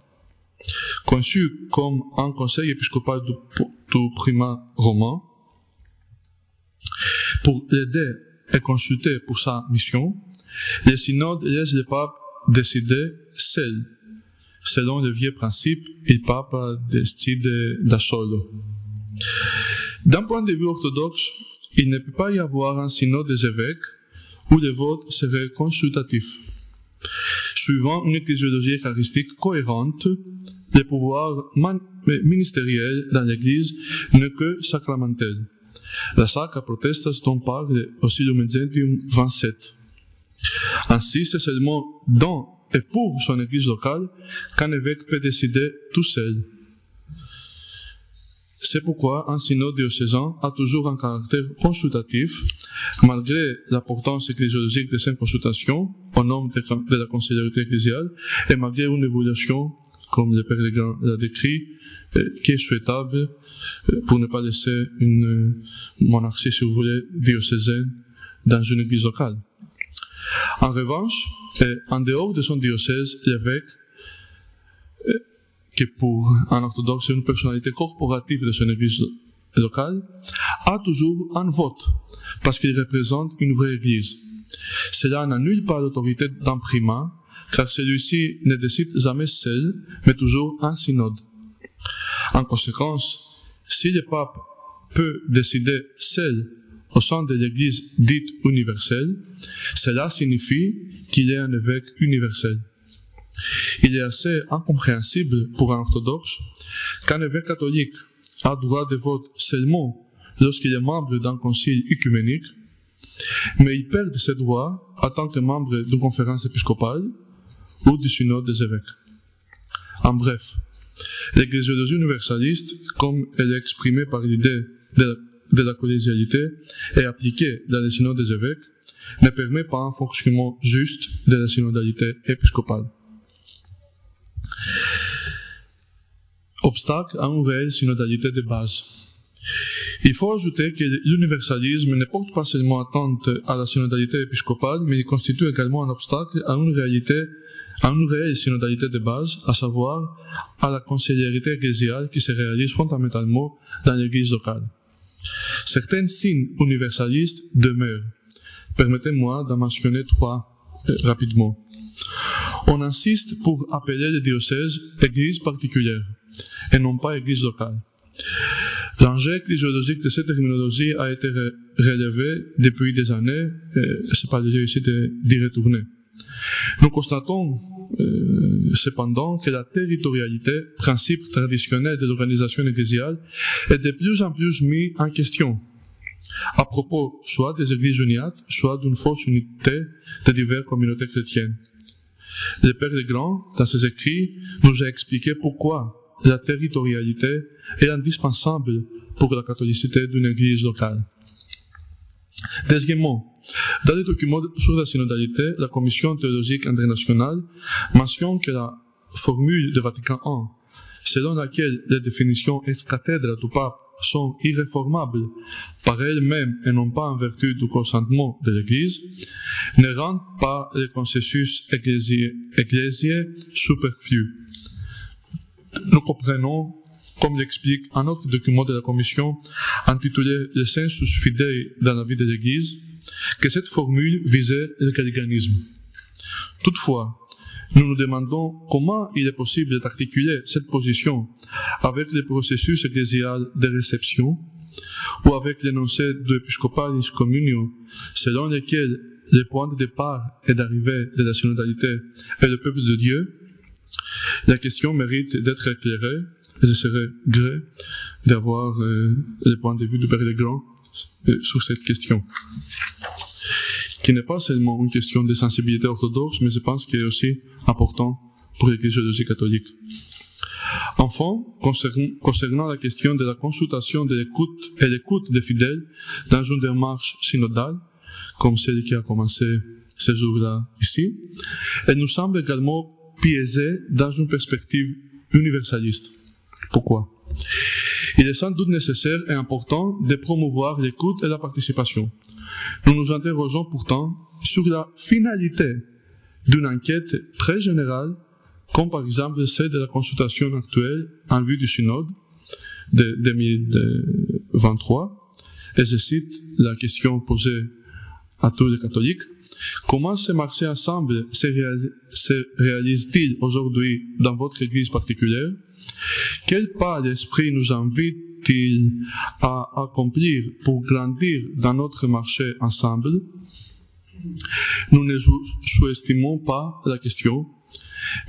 S2: Conçu comme un conseil épiscopal du primat romain, pour l'aider et consulter pour sa mission, le synode laisse le pape décider seul, selon le vieux principe, il papa decide da solo. D'un point de vue orthodoxe, il ne peut pas y avoir un synode des évêques où le vote serait consultatif. Suivant une ecclésiologie eucharistique cohérente, le pouvoir ministériel dans l'Église n'est que sacramentel. La Sacra Protestas dont parle aussi Lumen Gentium 27. Ainsi, c'est seulement dans et pour son Église locale qu'un évêque peut décider tout seul. C'est pourquoi un synode diocésain a toujours un caractère consultatif, malgré l'importance ecclésiologique de cette consultation au nom de la conciliarité ecclésiale et malgré une évolution, comme le Père Legrand l'a décrit, qui est souhaitable pour ne pas laisser une monarchie, si vous voulez, diocésaine dans une église locale. En revanche, en dehors de son diocèse, l'évêque, qui pour un orthodoxe est une personnalité corporative de son église locale, a toujours un vote, parce qu'il représente une vraie église. Cela n'annule pas l'autorité d'un primat, car celui-ci ne décide jamais seul, mais toujours en synode. En conséquence, si le pape peut décider seul au sein de l'Église dite universelle, cela signifie qu'il est un évêque universel. Il est assez incompréhensible pour un orthodoxe qu'un évêque catholique a droit de vote seulement lorsqu'il est membre d'un concile œcuménique, mais il perd ses droits en tant que membre d'une conférence épiscopale ou du synode des évêques. En bref, l'ecclésiologie universaliste, comme elle est exprimée par l'idée de la collégialité et appliquée dans le synode des évêques, ne permet pas un fonctionnement juste de la synodalité épiscopale. Obstacle à une réelle synodalité de base. Il faut ajouter que l'universalisme ne porte pas seulement atteinte à la synodalité épiscopale, mais il constitue également un obstacle à une réelle synodalité de base, à savoir à la conciliarité ecclésiale qui se réalise fondamentalement dans l'Église locale. Certains signes universalistes demeurent. Permettez-moi d'en mentionner 3 rapidement. On insiste pour appeler les diocèses églises particulières et non pas églises locales. L'enjeu ecclésiologique de cette terminologie a été relevé depuis des années, et c'est pas le lieu ici d'y retourner. Nous constatons cependant que la territorialité, principe traditionnel de l'organisation ecclésiale, est de plus en plus mis en question, à propos soit des églises uniates, soit d'une fausse unité de diverses communautés chrétiennes. Le Père Legrand, dans ses écrits, nous a expliqué pourquoi la territorialité est indispensable pour la catholicité d'une église locale. Deuxièmement, dans les documents sur la synodalité, la Commission théologique internationale mentionne que la formule de Vatican I, selon laquelle les définitions ex-cathèdra du pape sont irréformables par elles-mêmes et non pas en vertu du consentement de l'Église, ne rend pas le consensus ecclésié superflu. Nous comprenons, comme l'explique un autre document de la Commission intitulé « Le sensus fidei dans la vie de l'Église », que cette formule visait le gallicanisme. Toutefois, nous nous demandons comment il est possible d'articuler cette position avec le processus ecclésial de réception ou avec l'énoncé de Episcopalis Communio, selon lequel le point de départ et d'arrivée de la synodalité est le peuple de Dieu. La question mérite d'être éclairée et je serais gré d'avoir le point de vue du Père Legrand sur cette question, qui n'est pas seulement une question de sensibilité orthodoxe, mais je pense qu'elle est aussi importante pour l'ecclésiologie catholique. Enfin, concernant la question de la consultation de l'écoute et l'écoute des fidèles dans une démarche synodale, comme celle qui a commencé ce jour-là ici, elle nous semble également piégée dans une perspective universaliste. Pourquoi ? Il est sans doute nécessaire et important de promouvoir l'écoute et la participation. Nous nous interrogeons pourtant sur la finalité d'une enquête très générale, comme par exemple celle de la consultation actuelle en vue du synode de 2023. Et je cite la question posée à tous les catholiques. Comment ce marché ensemble se réalise-t-il aujourd'hui dans votre église particulière? Quel pas l'Esprit nous invite-t-il à accomplir pour grandir dans notre marché ensemble? Nous ne sous-estimons pas la question,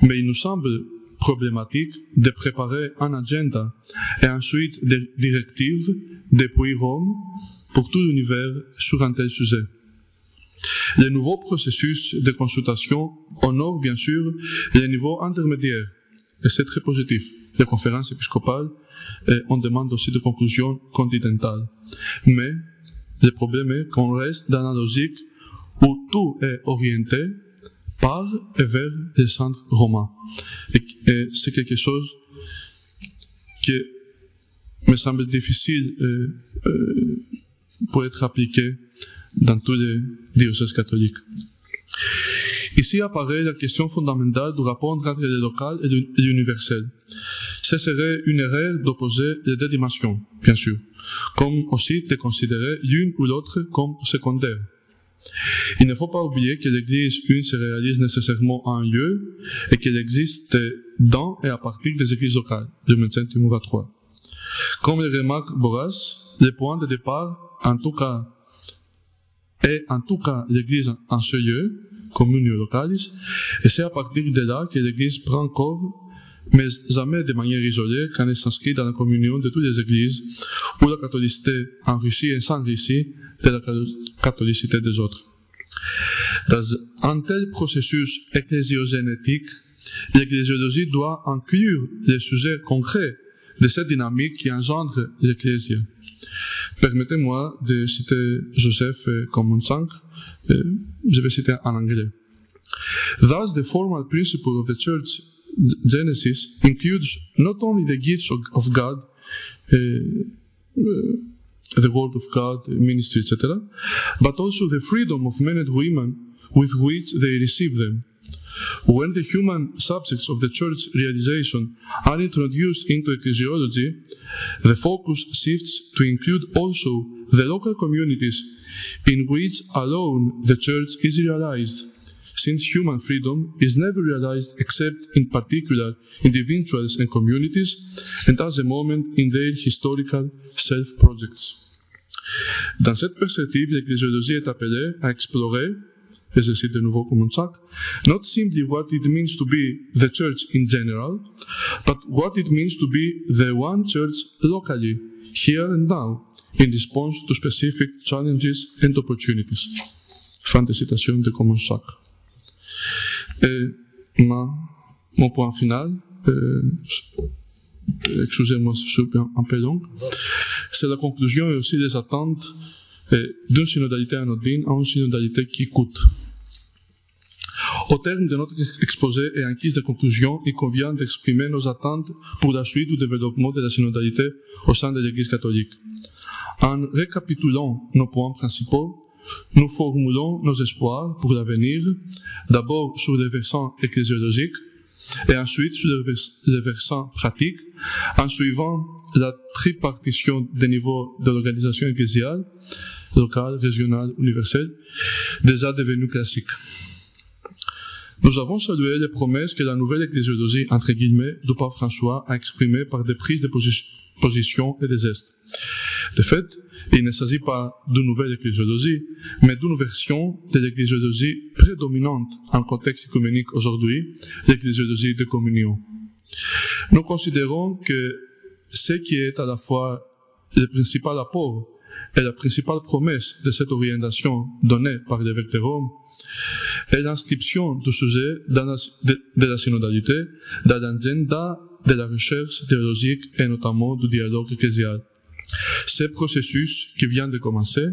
S2: mais il nous semble problématique de préparer un agenda et ensuite des directives depuis Rome pour tout l'univers sur un tel sujet. Le nouveau processus de consultation honore bien sûr les niveaux intermédiaires, et c'est très positif. Les conférences épiscopales, et on demande aussi des conclusions continentales. Mais le problème est qu'on reste dans la logique où tout est orienté par et vers les centres romains. Et c'est quelque chose qui me semble difficile pour être appliqué dans tous les diocèses catholiques. Ici apparaît la question fondamentale du rapport entre le local et l'universel. Ce serait une erreur d'opposer les deux dimensions, bien sûr, comme aussi de considérer l'une ou l'autre comme secondaire. Il ne faut pas oublier que l'Église une se réalise nécessairement en un lieu et qu'elle existe dans et à partir des églises locales, de 25 3. Comme le remarque Boras, le point de départ, en tout cas l'Église en ce lieu, communio localis, et c'est à partir de là que l'Église prend corps, mais jamais de manière isolée quand elle s'inscrit dans la communion de toutes les Églises, où la catholicité enrichit et s'enrichit de la catholicité des autres. Dans un tel processus ecclésiogénétique, l'ecclésiologie doit inclure les sujets concrets de cette dynamique qui engendre l'Ecclésia. Permettez-moi de citer Joseph Komonchak, je vais citer en anglais. Thus, the formal principle of the Church Genesis includes not only the gifts of God, the Word of God, ministry, etc., but also the freedom of men and women with which they receive them. When the human subjects of the church realization are introduced into ecclesiology, the focus shifts to include also the local communities in which alone the church is realized, since human freedom is never realized except in particular individuals and communities, and as a moment in their historical self-projects. Dans cette perspective, l'ecclésiologie est appelée à explorer, et je cite de nouveau Komonchak, not simply what it means to be the church in general, but what it means to be the one church locally, here and now, in response to specific challenges and opportunities. Fin de citation de Komonchak. Et mon point final, excusez-moi, c'est un peu long, c'est la conclusion et aussi les attentes d'une synodalité anodine à une synodalité qui coûte. Au terme de notre exposé et en guise de conclusion, il convient d'exprimer nos attentes pour la suite du développement de la synodalité au sein de l'Église catholique. En récapitulant nos points principaux, nous formulons nos espoirs pour l'avenir, d'abord sur les versants ecclésiologiques, et ensuite sur les versants pratiques, en suivant la tripartition des niveaux de l'organisation ecclésiale, locale, régionale, universelle, déjà devenue classique. Nous avons salué les promesses que la nouvelle ecclésiologie, entre guillemets, du pape François a exprimées par des prises de position et des gestes. De fait, il ne s'agit pas d'une nouvelle ecclésiologie, mais d'une version de l'ecclésiologie prédominante en contexte écuménique aujourd'hui, l'ecclésiologie de communion. Nous considérons que ce qui est à la fois le principal apport et la principale promesse de cette orientation donnée par l'évêque de Rome est l'inscription du sujet de la synodalité dans l'agenda de la recherche théologique et notamment du dialogue ecclésial. Ce processus qui vient de commencer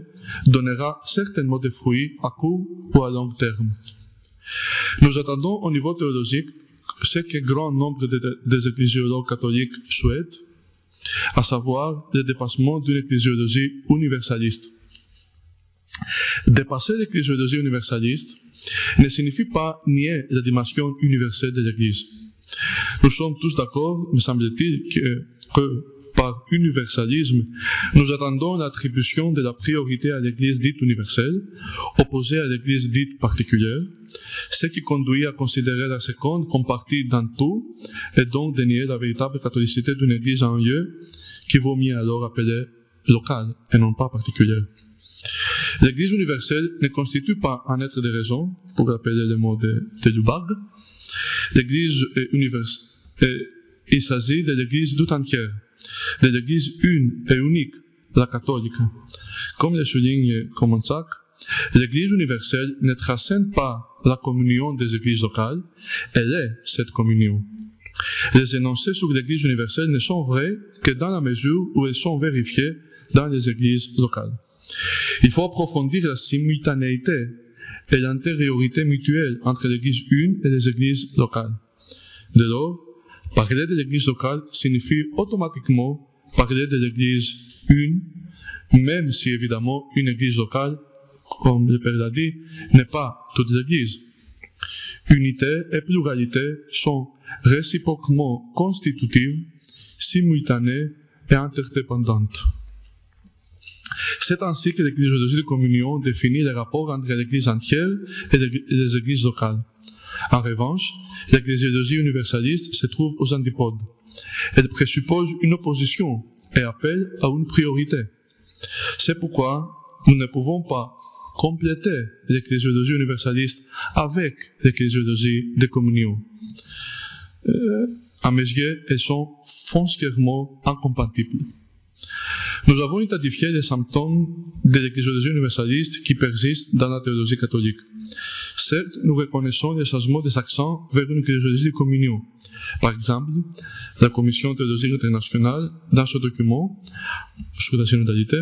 S2: donnera certainement des fruits à court ou à long terme. Nous attendons au niveau théologique ce que grand nombre des ecclésiologues catholiques souhaitent, à savoir le dépassement d'une ecclésiologie universaliste. Dépasser l'ecclésiologie universaliste ne signifie pas nier la dimension universelle de l'Église. Nous sommes tous d'accord, me semble-t-il, que par universalisme, nous attendons l'attribution de la priorité à l'Église dite universelle, opposée à l'Église dite particulière, ce qui conduit à considérer la seconde comme partie dans tout, et donc de nier la véritable catholicité d'une Église en un lieu, qui vaut mieux alors appeler locale et non pas particulière. L'Église universelle ne constitue pas un être de raison, pour rappeler le mot de Lubag. L'Église est universelle, il s'agit de l'Église tout entière, de l'Église une et unique, la catholique. Comme le souligne Komonchak, l'Église universelle ne transcende pas la communion des Églises locales, elle est cette communion. Les énoncés sur l'Église universelle ne sont vrais que dans la mesure où elles sont vérifiées dans les Églises locales. Il faut approfondir la simultanéité et l'antériorité mutuelle entre l'Église une et les Églises locales. Dès lors, parler de l'Église locale signifie automatiquement parler de l'Église une, même si évidemment une Église locale, comme le Père l'a dit, n'est pas toute l'Église. Unité et pluralité sont réciproquement constitutives, simultanées et interdépendantes. C'est ainsi que l'ecclésiologie de communion définit les rapports entre l'Église entière et les Églises locales. En revanche, l'ecclésiologie universaliste se trouve aux antipodes. Elle présuppose une opposition et appelle à une priorité. C'est pourquoi nous ne pouvons pas compléter l'ecclésiologie universaliste avec l'ecclésiologie de communion. À mes yeux, elles sont foncièrement incompatibles. Nous avons identifié les symptômes de l'ecclésiologie universaliste qui persistent dans la théologie catholique. Certes, nous reconnaissons les changements des accents vers une ecclésiologie de communion. Par exemple, la Commission théologique internationale, dans ce document sur la synodalité,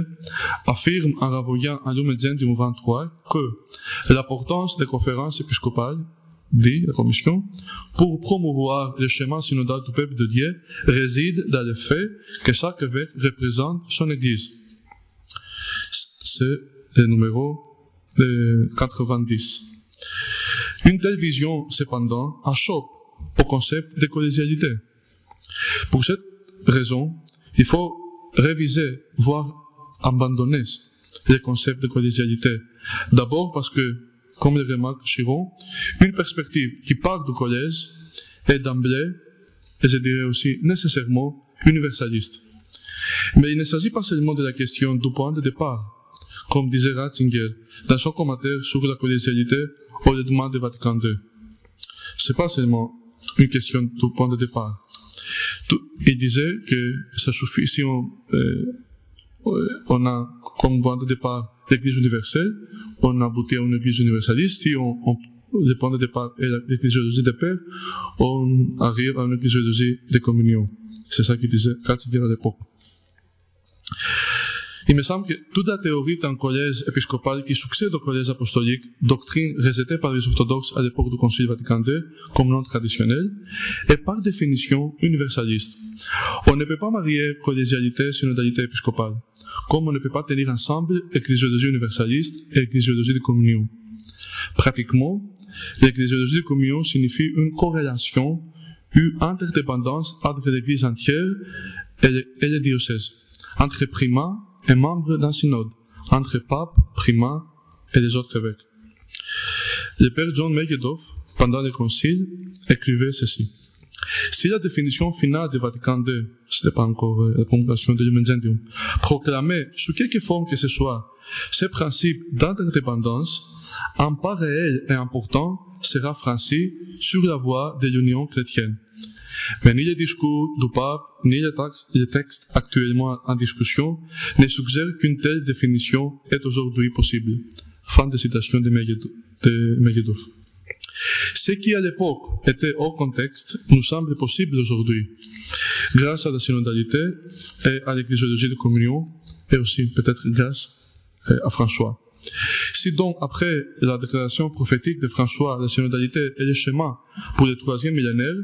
S2: affirme en renvoyant à Lumen Gentium 23 que l'importance des conférences épiscopales, dit la Commission, pour promouvoir le chemin synodal du peuple de Dieu réside dans le fait que chaque évêque représente son Église. C'est le numéro 90. Une telle vision, cependant, achoppe au concept de collégialité. Pour cette raison, il faut réviser, voire abandonner le concept de collégialité. D'abord parce que, comme le remarque Chiron, une perspective qui part du collège est d'emblée, et je dirais aussi nécessairement, universaliste. Mais il ne s'agit pas seulement de la question du point de départ, comme disait Ratzinger dans son commentaire sur la collégialité au demande de Vatican II. C'est pas seulement une question du point de départ. Il disait que ça suffit si on a comme point de départ l'Église universelle, on aboutit à une Église universaliste. Si le point de départ est l'ecclésiologie des pères, on arrive à une ecclésiologie de communion. C'est ça qu'il disait Ratzinger à l'époque. Il me semble que toute la théorie d'un collège épiscopal qui succède au collège apostolique, doctrine rejetée par les orthodoxes à l'époque du Concile Vatican II comme non traditionnelle, est par définition universaliste. On ne peut pas marier collégialité et synodalité épiscopale, comme on ne peut pas tenir ensemble ecclésiologie universaliste et ecclésiologie de communion. Pratiquement, l'ecclésiologie de communion signifie une corrélation, une interdépendance entre l'Église entière et les diocèses, entre primats et membres d'un synode, entre pape, primat et les autres évêques. Le père John Megedorf, pendant le concile, écrivait ceci. Si la définition finale du Vatican II, ce n'est pas encore la promulgation de Lumen Gentium, proclamait sous quelque forme que ce soit ces principes d'interdépendance, un pas réel et important sera franchi sur la voie de l'union chrétienne. Mais ni les discours du pape, ni les textes actuellement en discussion ne suggèrent qu'une telle définition est aujourd'hui possible. Fin de citation de Megedorf. Ce qui à l'époque était hors contexte nous semble possible aujourd'hui, grâce à la synodalité et à l'ecclésiologie de communion, et aussi peut-être grâce à François. Si donc, après la déclaration prophétique de François, la synodalité est le chemin pour le troisième millénaire,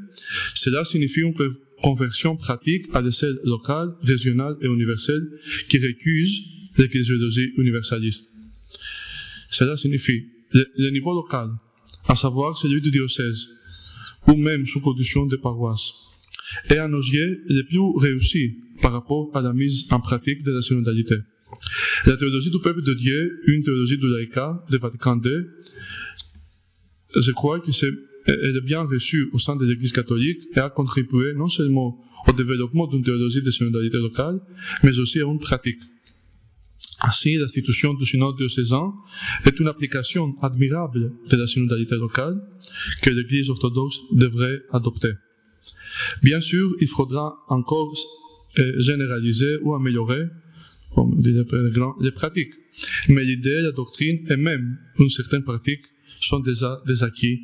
S2: cela signifie une conversion pratique à l'échelle locale, régionale et universelle qui récuse l'ecclésiologie universaliste. Cela signifie le niveau local, à savoir celui du diocèse, ou même sous condition de paroisse, est à nos yeux le plus réussi par rapport à la mise en pratique de la synodalité. La théologie du peuple de Dieu, une théologie du laïcat de Vatican II, je crois qu'elle est bien reçue au sein de l'Église catholique et a contribué non seulement au développement d'une théologie de synodalité locale, mais aussi à une pratique. Ainsi, l'institution du synode diocésain est une application admirable de la synodalité locale que l'Église orthodoxe devrait adopter. Bien sûr, il faudra encore généraliser ou améliorer, comme dit les pratiques. Mais l'idée, la doctrine et même une certaine pratique sont déjà des acquis,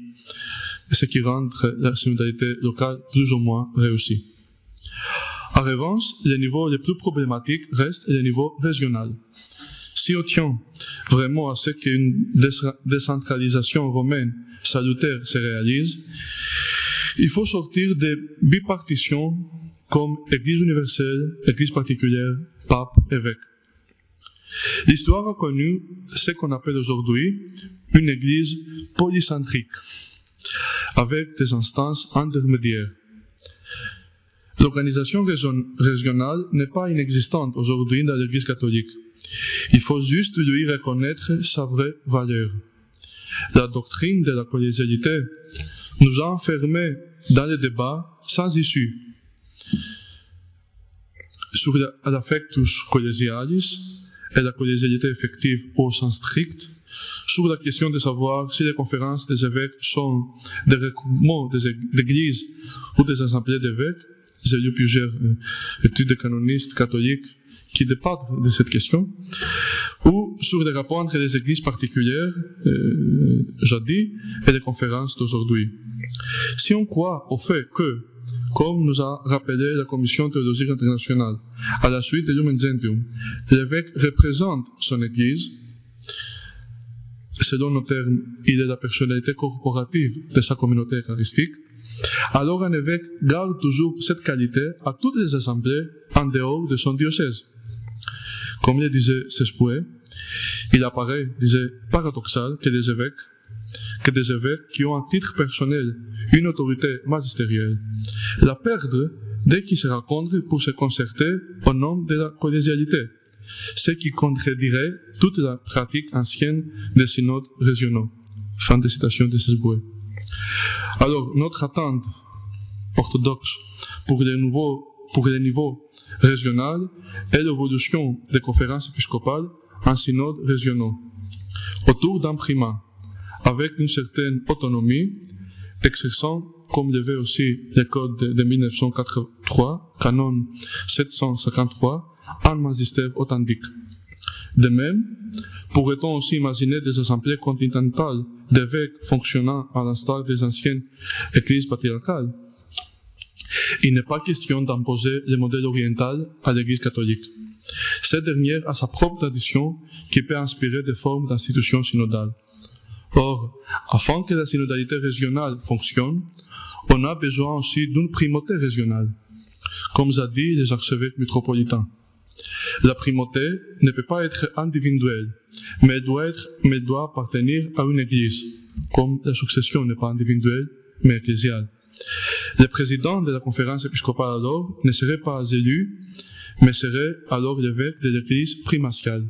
S2: ce qui rend la synodalité locale plus ou moins réussie. En revanche, le niveau le plus problématique reste le niveau régional. Si on tient vraiment à ce qu'une décentralisation romaine salutaire se réalise, il faut sortir des bipartitions comme Église universelle, Église particulière, pape, évêque. L'histoire a connu ce qu'on appelle aujourd'hui une Église polycentrique, avec des instances intermédiaires. L'organisation régionale n'est pas inexistante aujourd'hui dans l'Église catholique. Il faut juste lui reconnaître sa vraie valeur. La doctrine de la collégialité nous a enfermés dans les débats sans issue. sur l'affectus collegialis et la collégialité effective au sens strict, sur la question de savoir si les conférences des évêques sont des regroupements d'églises ou des assemblées d'évêques. J'ai lu plusieurs études de canonistes catholiques qui débattent de cette question, ou sur les rapports entre les églises particulières, jadis, et les conférences d'aujourd'hui. Si on croit au fait que, comme nous a rappelé la Commission théologique internationale, à la suite de Lumen Gentium, l'évêque représente son Église, selon nos termes, il est la personnalité corporative de sa communauté eucharistique, alors un évêque garde toujours cette qualité à toutes les assemblées en dehors de son diocèse. Comme le disait Sespoué, il apparaît, disait, paradoxal que des évêques qui ont à titre personnel une autorité magistérielle la perdent dès qu'ils se rencontrent pour se concerter au nom de la collégialité, ce qui contredirait toute la pratique ancienne des synodes régionaux. Fin de citation de Sespoué. Alors, notre attente orthodoxe pour les niveaux régionaux est l'évolution des conférences épiscopales en synodes régionaux, autour d'un primat, avec une certaine autonomie, exerçant, comme le veut aussi le code de 1983, canon 753, un magistère authentique. De même, pourrait-on aussi imaginer des assemblées continentales d'évêques fonctionnant à l'instar des anciennes églises patriarcales? Il n'est pas question d'imposer le modèle oriental à l'Église catholique. Cette dernière a sa propre tradition qui peut inspirer des formes d'institutions synodales. Or, afin que la synodalité régionale fonctionne, on a besoin aussi d'une primauté régionale, comme a dit les archevêques métropolitains. La primauté ne peut pas être individuelle, mais elle doit appartenir à une église, comme la succession n'est pas individuelle, mais ecclésiale. Le président de la conférence épiscopale alors ne serait pas élu, mais serait alors l'évêque de l'église primatiale.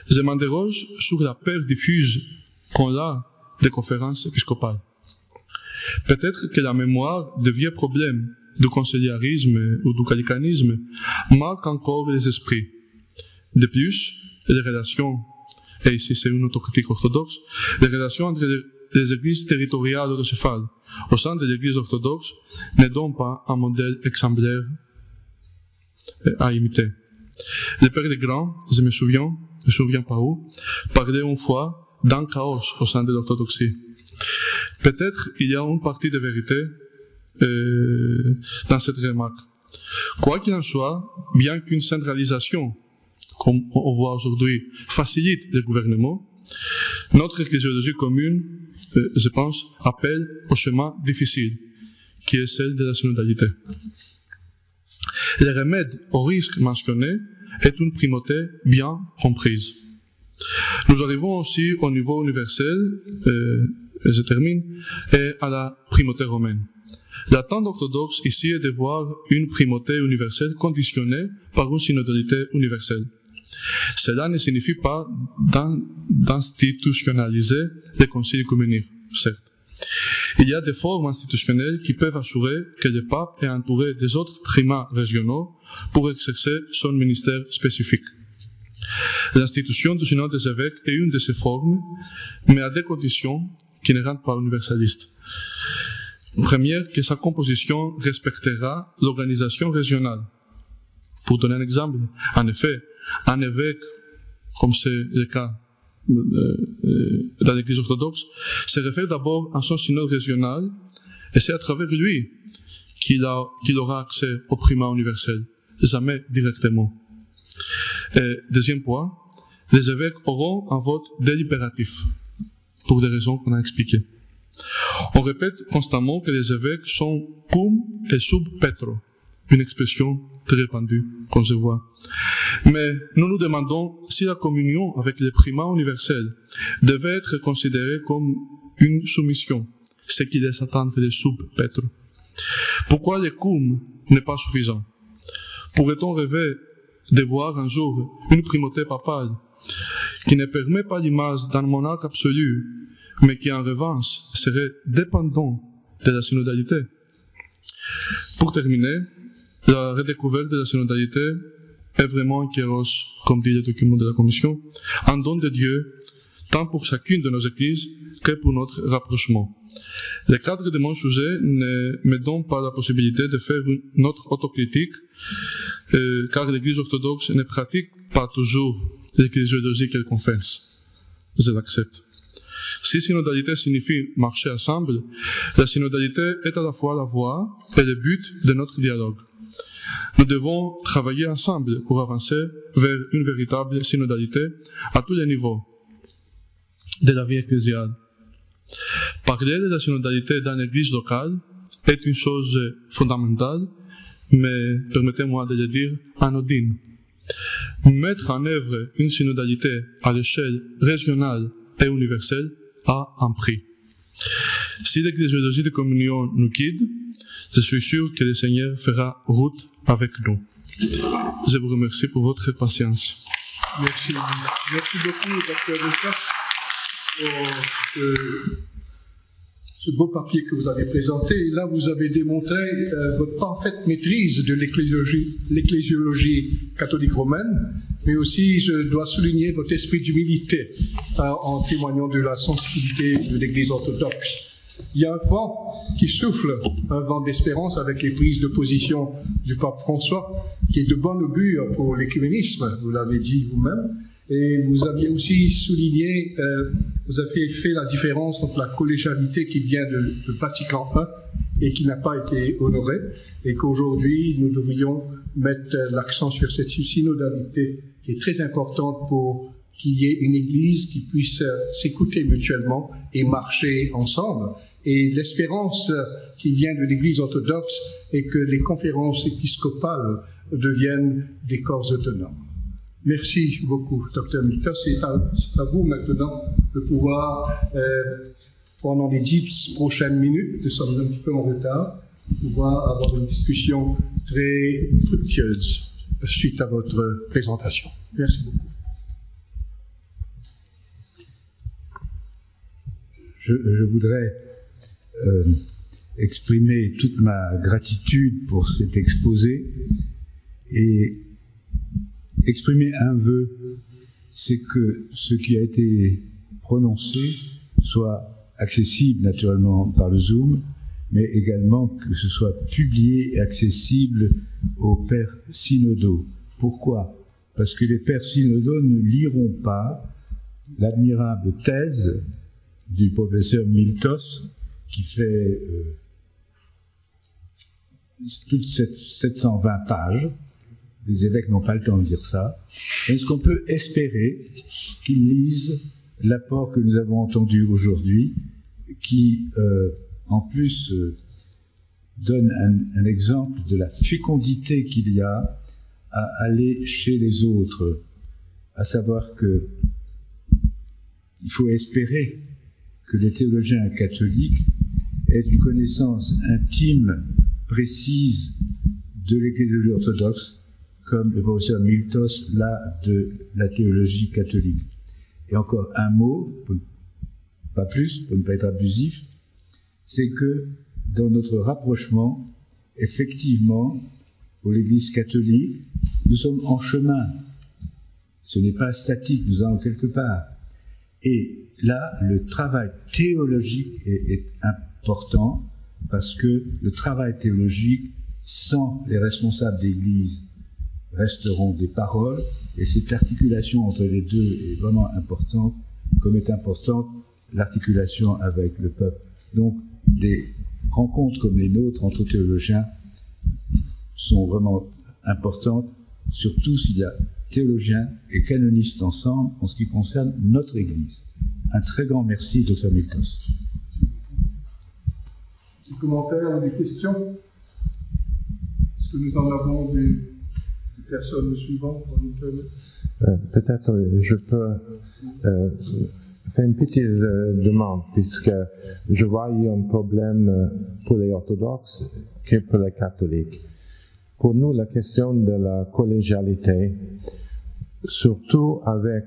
S2: Je m'interroge sur la perte diffuse qu'on a des conférences épiscopales. Peut-être que la mémoire de vieux problèmes du conciliarisme ou du gallicanisme marque encore les esprits. De plus, les relations, et ici c'est une autocritique orthodoxe, les relations entre les églises territoriales autocéphales au sein de l'église orthodoxe ne donnent pas un modèle exemplaire à imiter. Le père Legrand, je me souviens pas où, parlait une fois d'un chaos au sein de l'orthodoxie. Peut-être il y a une partie de vérité dans cette remarque. Quoi qu'il en soit, bien qu'une centralisation, comme on voit aujourd'hui, facilite le gouvernement, notre ecclésiologie commune, je pense, appelle au chemin difficile, qui est celle de la synodalité. Le remède au risque mentionné est une primauté bien comprise. Nous arrivons aussi au niveau universel, et je termine, et à la primauté romaine. L'attente orthodoxe ici est de voir une primauté universelle conditionnée par une synodalité universelle. Cela ne signifie pas d'institutionnaliser les conciles œcuméniques, certes. Il y a des formes institutionnelles qui peuvent assurer que le pape est entouré des autres primats régionaux pour exercer son ministère spécifique. L'institution du synode des évêques est une de ces formes, mais à des conditions qui ne rendent pas universalistes. Première, que sa composition respectera l'organisation régionale. Pour donner un exemple, en effet, un évêque, comme c'est le cas dans l'Église orthodoxe, se réfère d'abord à son synode régional, et c'est à travers lui qu'il aura accès au primat universel, jamais directement. Et deuxième point, les évêques auront un vote délibératif, pour des raisons qu'on a expliquées. On répète constamment que les évêques sont cum et sub petro, une expression très répandue, qu'on se voit. Mais nous nous demandons si la communion avec les primats universels devait être considérée comme une soumission, ce qui laisse attendre les sub petro. Pourquoi le cum n'est pas suffisant? Pourrait-on rêver de voir un jour une primauté papale qui ne permet pas l'image d'un monarque absolu, mais qui en revanche serait dépendant de la synodalité? Pour terminer, La redécouverte de la synodalité est vraiment un kéros, comme dit le document de la Commission, un don de Dieu, tant pour chacune de nos églises que pour notre rapprochement. Le cadre de mon sujet ne me donne pas la possibilité de faire notre autocritique, car l'Église orthodoxe ne pratique pas toujours l'ecclésiologie qu'elle confesse. Je l'accepte. Si synodalité signifie marcher ensemble, la synodalité est à la fois la voie et le but de notre dialogue. Nous devons travailler ensemble pour avancer vers une véritable synodalité à tous les niveaux de la vie ecclésiale. Parler de la synodalité dans l'église locale est une chose fondamentale, mais permettez-moi de le dire anodine. Mettre en œuvre une synodalité à l'échelle régionale et universelle a un prix. Si l'ecclésiologie de communion nous guide, je suis sûr que le Seigneur fera route avec nous. Je vous remercie pour votre patience.
S1: Merci. Merci beaucoup, Dr. Lucas, pour ce beau papier que vous avez présenté. Et là, vous avez démontré votre parfaite maîtrise de l'ecclésiologie catholique romaine, mais aussi, je dois souligner votre esprit d'humilité en témoignant de la sensibilité de l'Église orthodoxe. Il y a un vent qui souffle, un vent d'espérance avec les prises de position du pape François, qui est de bon augure pour l'écuménisme, vous l'avez dit vous-même. Et vous aviez aussi souligné, vous avez fait la différence entre la collégialité qui vient de Vatican I et qui n'a pas été honorée, et qu'aujourd'hui nous devrions mettre l'accent sur cette synodalité qui est très importante pour qu'il y ait une Église qui puisse s'écouter mutuellement et marcher ensemble. Et l'espérance qui vient de l'Église orthodoxe est que les conférences épiscopales deviennent des corps autonomes. Merci beaucoup, Dr. Miltos. C'est à vous maintenant de pouvoir, pendant les 10 prochaines minutes, nous sommes un petit peu en retard, pouvoir avoir une discussion très fructueuse suite à votre présentation. Merci beaucoup.
S3: Je voudrais exprimer toute ma gratitude pour cet exposé et exprimer un vœu, c'est que ce qui a été prononcé soit accessible naturellement par le Zoom, mais également que ce soit publié et accessible aux pères synodaux. Pourquoi? Parce que les pères synodaux ne liront pas l'admirable thèse du professeur Miltos, qui fait toutes 720 pages. Les évêques n'ont pas le temps de lire ça. Est-ce qu'on peut espérer qu'ils lisent l'apport que nous avons entendu aujourd'hui, qui, en plus, donne un exemple de la fécondité qu'il y a à aller chez les autres, à savoir que il faut espérer que les théologiens catholiques aient une connaissance intime, précise de l'Ecclésiologie orthodoxe, comme le professeur Miltos l'a de la théologie catholique. Et encore un mot, pas plus, pour ne pas être abusif, c'est que dans notre rapprochement, effectivement, pour l'Église catholique, nous sommes en chemin. Ce n'est pas statique, nous allons quelque part. Et là, le travail théologique est important, parce que le travail théologique, sans les responsables d'Église, resteront des paroles, et cette articulation entre les deux est vraiment importante, comme est importante l'articulation avec le peuple. Donc, des rencontres comme les nôtres entre théologiens sont vraiment importantes, surtout s'il y a théologiens et canonistes ensemble en ce qui concerne notre Église. Un très grand merci, Dr. Miltos.
S1: Des commentaires ou des questions? Est-ce que nous en avons des personnes suivantes?
S4: Peut-être je peux faire une petite demande, puisque je vois qu'il y a un problème pour les orthodoxes que pour les catholiques. Pour nous, la question de la collégialité, surtout avec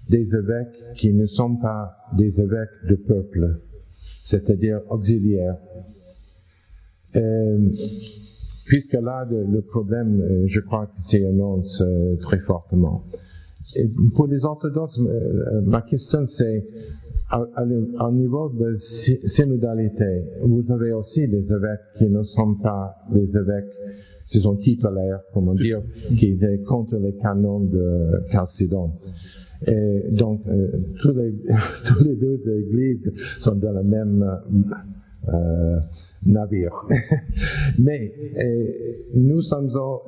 S4: des évêques qui ne sont pas des évêques de peuple, c'est-à-dire auxiliaires. puisque là, le problème, je crois que s'y annonce très fortement. Et pour les orthodoxes, ma question c'est, au niveau de synodalité, vous avez aussi des évêques qui ne sont pas des évêques, ce sont titulaires, comment dire, qui étaient contre les canons de Chalcédoine. Et donc, tous les deux églises sont dans le même navire. Mais nous savons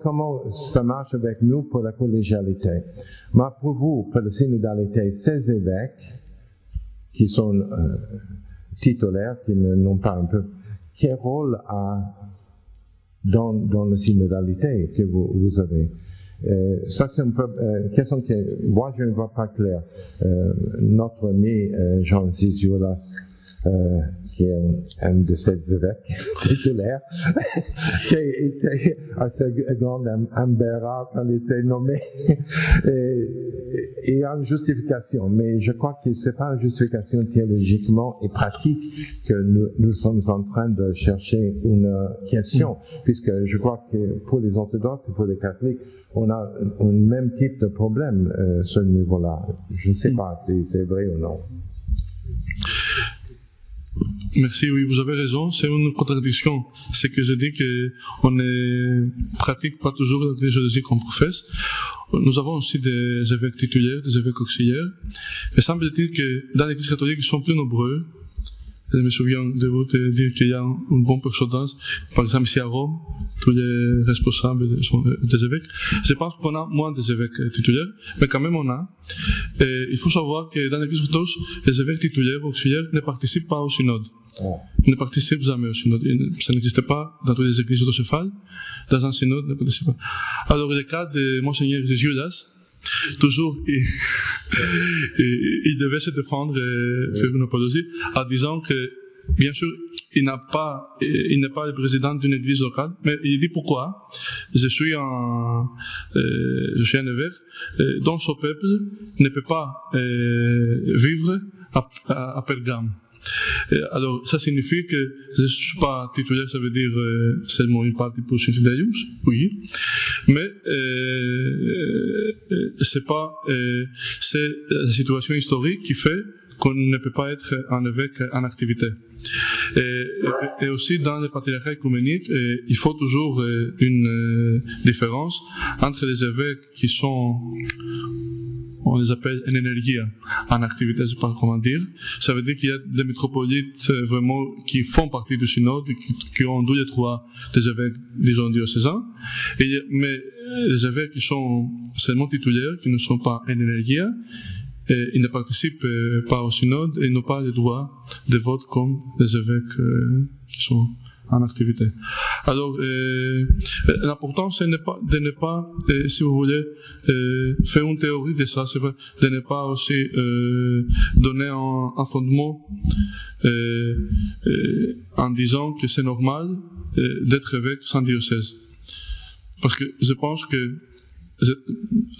S4: comment ça marche avec nous pour la collégialité. Mais pour vous, pour la synodalité, ces évêques qui sont titulaires, qui n'ont pas un peu, quel rôle dans la synodalité que vous avez? Ça c'est une question que moi je ne vois pas claire. Notre ami Jean Zizioulas, qui est un de ces évêques titulaires, qui était assez grand Ambera quand il était nommé, et a une justification, mais je crois que ce n'est pas une justification théologiquement et pratique que nous sommes en train de chercher une question, puisque je crois que pour les orthodoxes et pour les catholiques, on a un même type de problème sur ce niveau-là. Je ne sais pas si c'est vrai ou non.
S2: Merci, oui, vous avez raison, c'est une contradiction. C'est que je dis qu'on ne pratique pas toujours la théologie qu'on professe. Nous avons aussi des évêques titulaires, des évêques auxiliaires. Mais semble-t-il que dans l'Église catholique, ils sont plus nombreux. Je me souviens de vous dire qu'il y a une bonne pourcentage. Par exemple, ici à Rome, tous les responsables sont des évêques. Je pense qu'on a moins des évêques titulaires, mais quand même on a. Et il faut savoir que dans l'Église orthodoxe, les évêques titulaires, auxiliaires, ne participent pas au synode. Ils ne participent jamais au synode. Ça n'existe pas dans toutes les églises autocéphales. Dans un synode, ils ne participent pas. Alors, le cas de Monseigneur Zizioulas, toujours, il devait se défendre et faire une apologie en disant que, bien sûr, il n'est pas le président d'une église locale, mais il dit pourquoi. Je suis un évêque dont ce peuple ne peut pas vivre à Pergame. Alors, ça signifie que je ne suis pas titulaire, ça veut dire seulement une partie pour Synodalius, oui, mais c'est la situation historique qui fait qu'on ne peut pas être un évêque en activité. Et aussi dans le patriarcat œcuménique, il faut toujours une différence entre les évêques qui sont, on les appelle en énergie, en activité, je ne sais pas comment dire. Ça veut dire qu'il y a des métropolites vraiment qui font partie du synode, qui ont 2 et 3 des évêques, disons, diocésains. Mais les évêques qui sont seulement titulaires, qui ne sont pas en énergie, ils ne participent pas au synode et n'ont pas le droit de vote comme les évêques qui sont en activité. Alors, l'important, c'est de ne pas, si vous voulez, faire une théorie de ça, c'est vrai, de ne pas aussi donner un fondement en disant que c'est normal d'être évêque sans diocèse. Parce que je pense que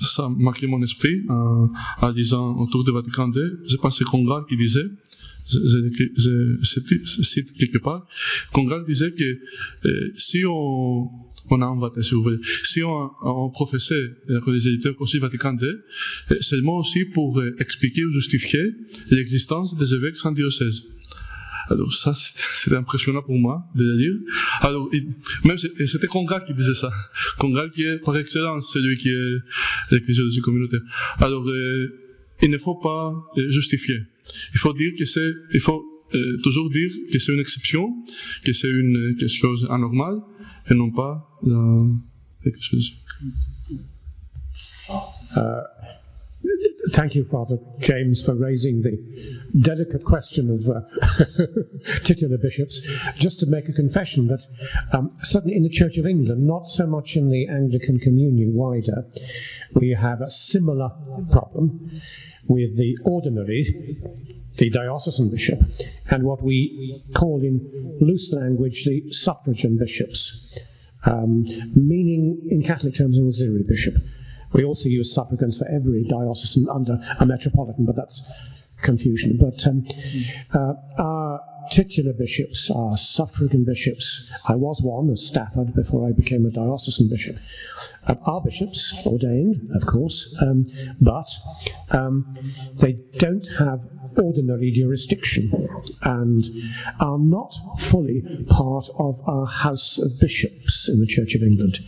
S2: ça a marqué mon esprit en disant autour du Vatican II, je pense que c'est Conrad qui disait, je cite quelque part, Conrad disait que si on professait la collégialité au Concile Vatican II, seulement aussi pour expliquer ou justifier l'existence des évêques sans diocèse. Alors ça, c'était impressionnant pour moi de le lire. Alors, même c'était Conrad qui disait ça. Conrad qui est par excellence celui qui est l'ecclésiologie communautaire. Alors, il ne faut pas justifier. Il faut toujours dire que c'est une exception, que c'est quelque chose d'anormal, et non pas quelque chose.
S5: Thank you, Father James, for raising the delicate question of titular bishops. Just to make a confession that certainly in the Church of England, not so much in the Anglican Communion wider, we have a similar problem with the ordinary, the diocesan bishop, and what we call in loose language the suffragan bishops, meaning in Catholic terms an auxiliary bishop. We also use suffragans for every diocesan under a metropolitan, but that's confusion. But our titular bishops are suffragan bishops. I was one at Stafford before I became a diocesan bishop. Our bishops, ordained, of course, but they don't have ordinary jurisdiction and are not fully part of our House of Bishops in the Church of England.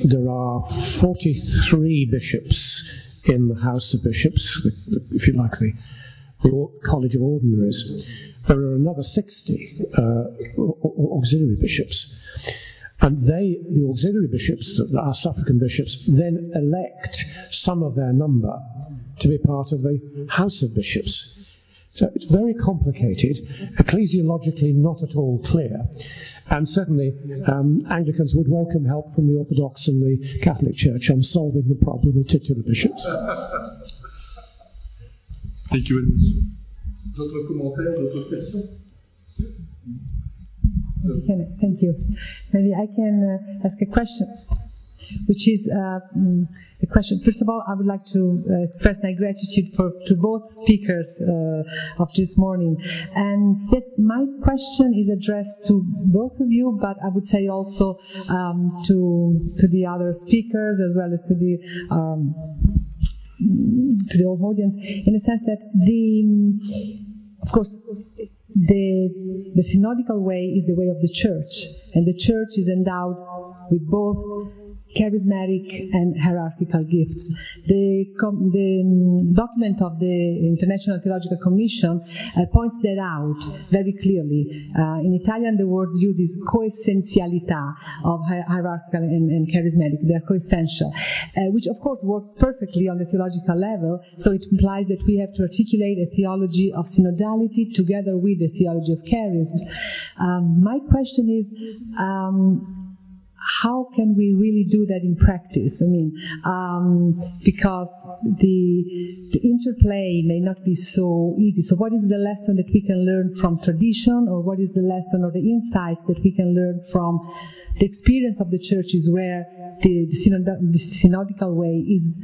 S5: There are 43 bishops in the House of Bishops, if you like, the College of Ordinaries. There are another 60 auxiliary bishops. And the auxiliary bishops, our suffragan bishops, then elect some of their number to be part of the House of Bishops. So it's very complicated, ecclesiologically not at all clear. And certainly Anglicans would welcome help from the Orthodox and the Catholic Church on solving the problem of titular bishops.
S2: Thank you very much.
S1: D'autres commentaires, d'autres questions?
S6: Thank you. Maybe I can ask a question, which is a question. First of all, I would like to express my gratitude to both speakers of this morning. And yes, my question is addressed to both of you, but I would say also to the other speakers as well as to the whole audience, in the sense that of course, the synodical way is the way of the Church, and the Church is endowed with both charismatic and hierarchical gifts. The document of the International Theological Commission points that out very clearly. In Italian, the word used is coessenzialità of hierarchical and charismatic. They are coessential, which of course works perfectly on the theological level. So it implies that we have to articulate a theology of synodality together with the theology of charisms. My question is, how can we really do that in practice? I mean, because the interplay may not be so easy. So what is the lesson that we can learn from tradition, or what is the lesson or the insights that we can learn from the experience of the churches where the synodical way is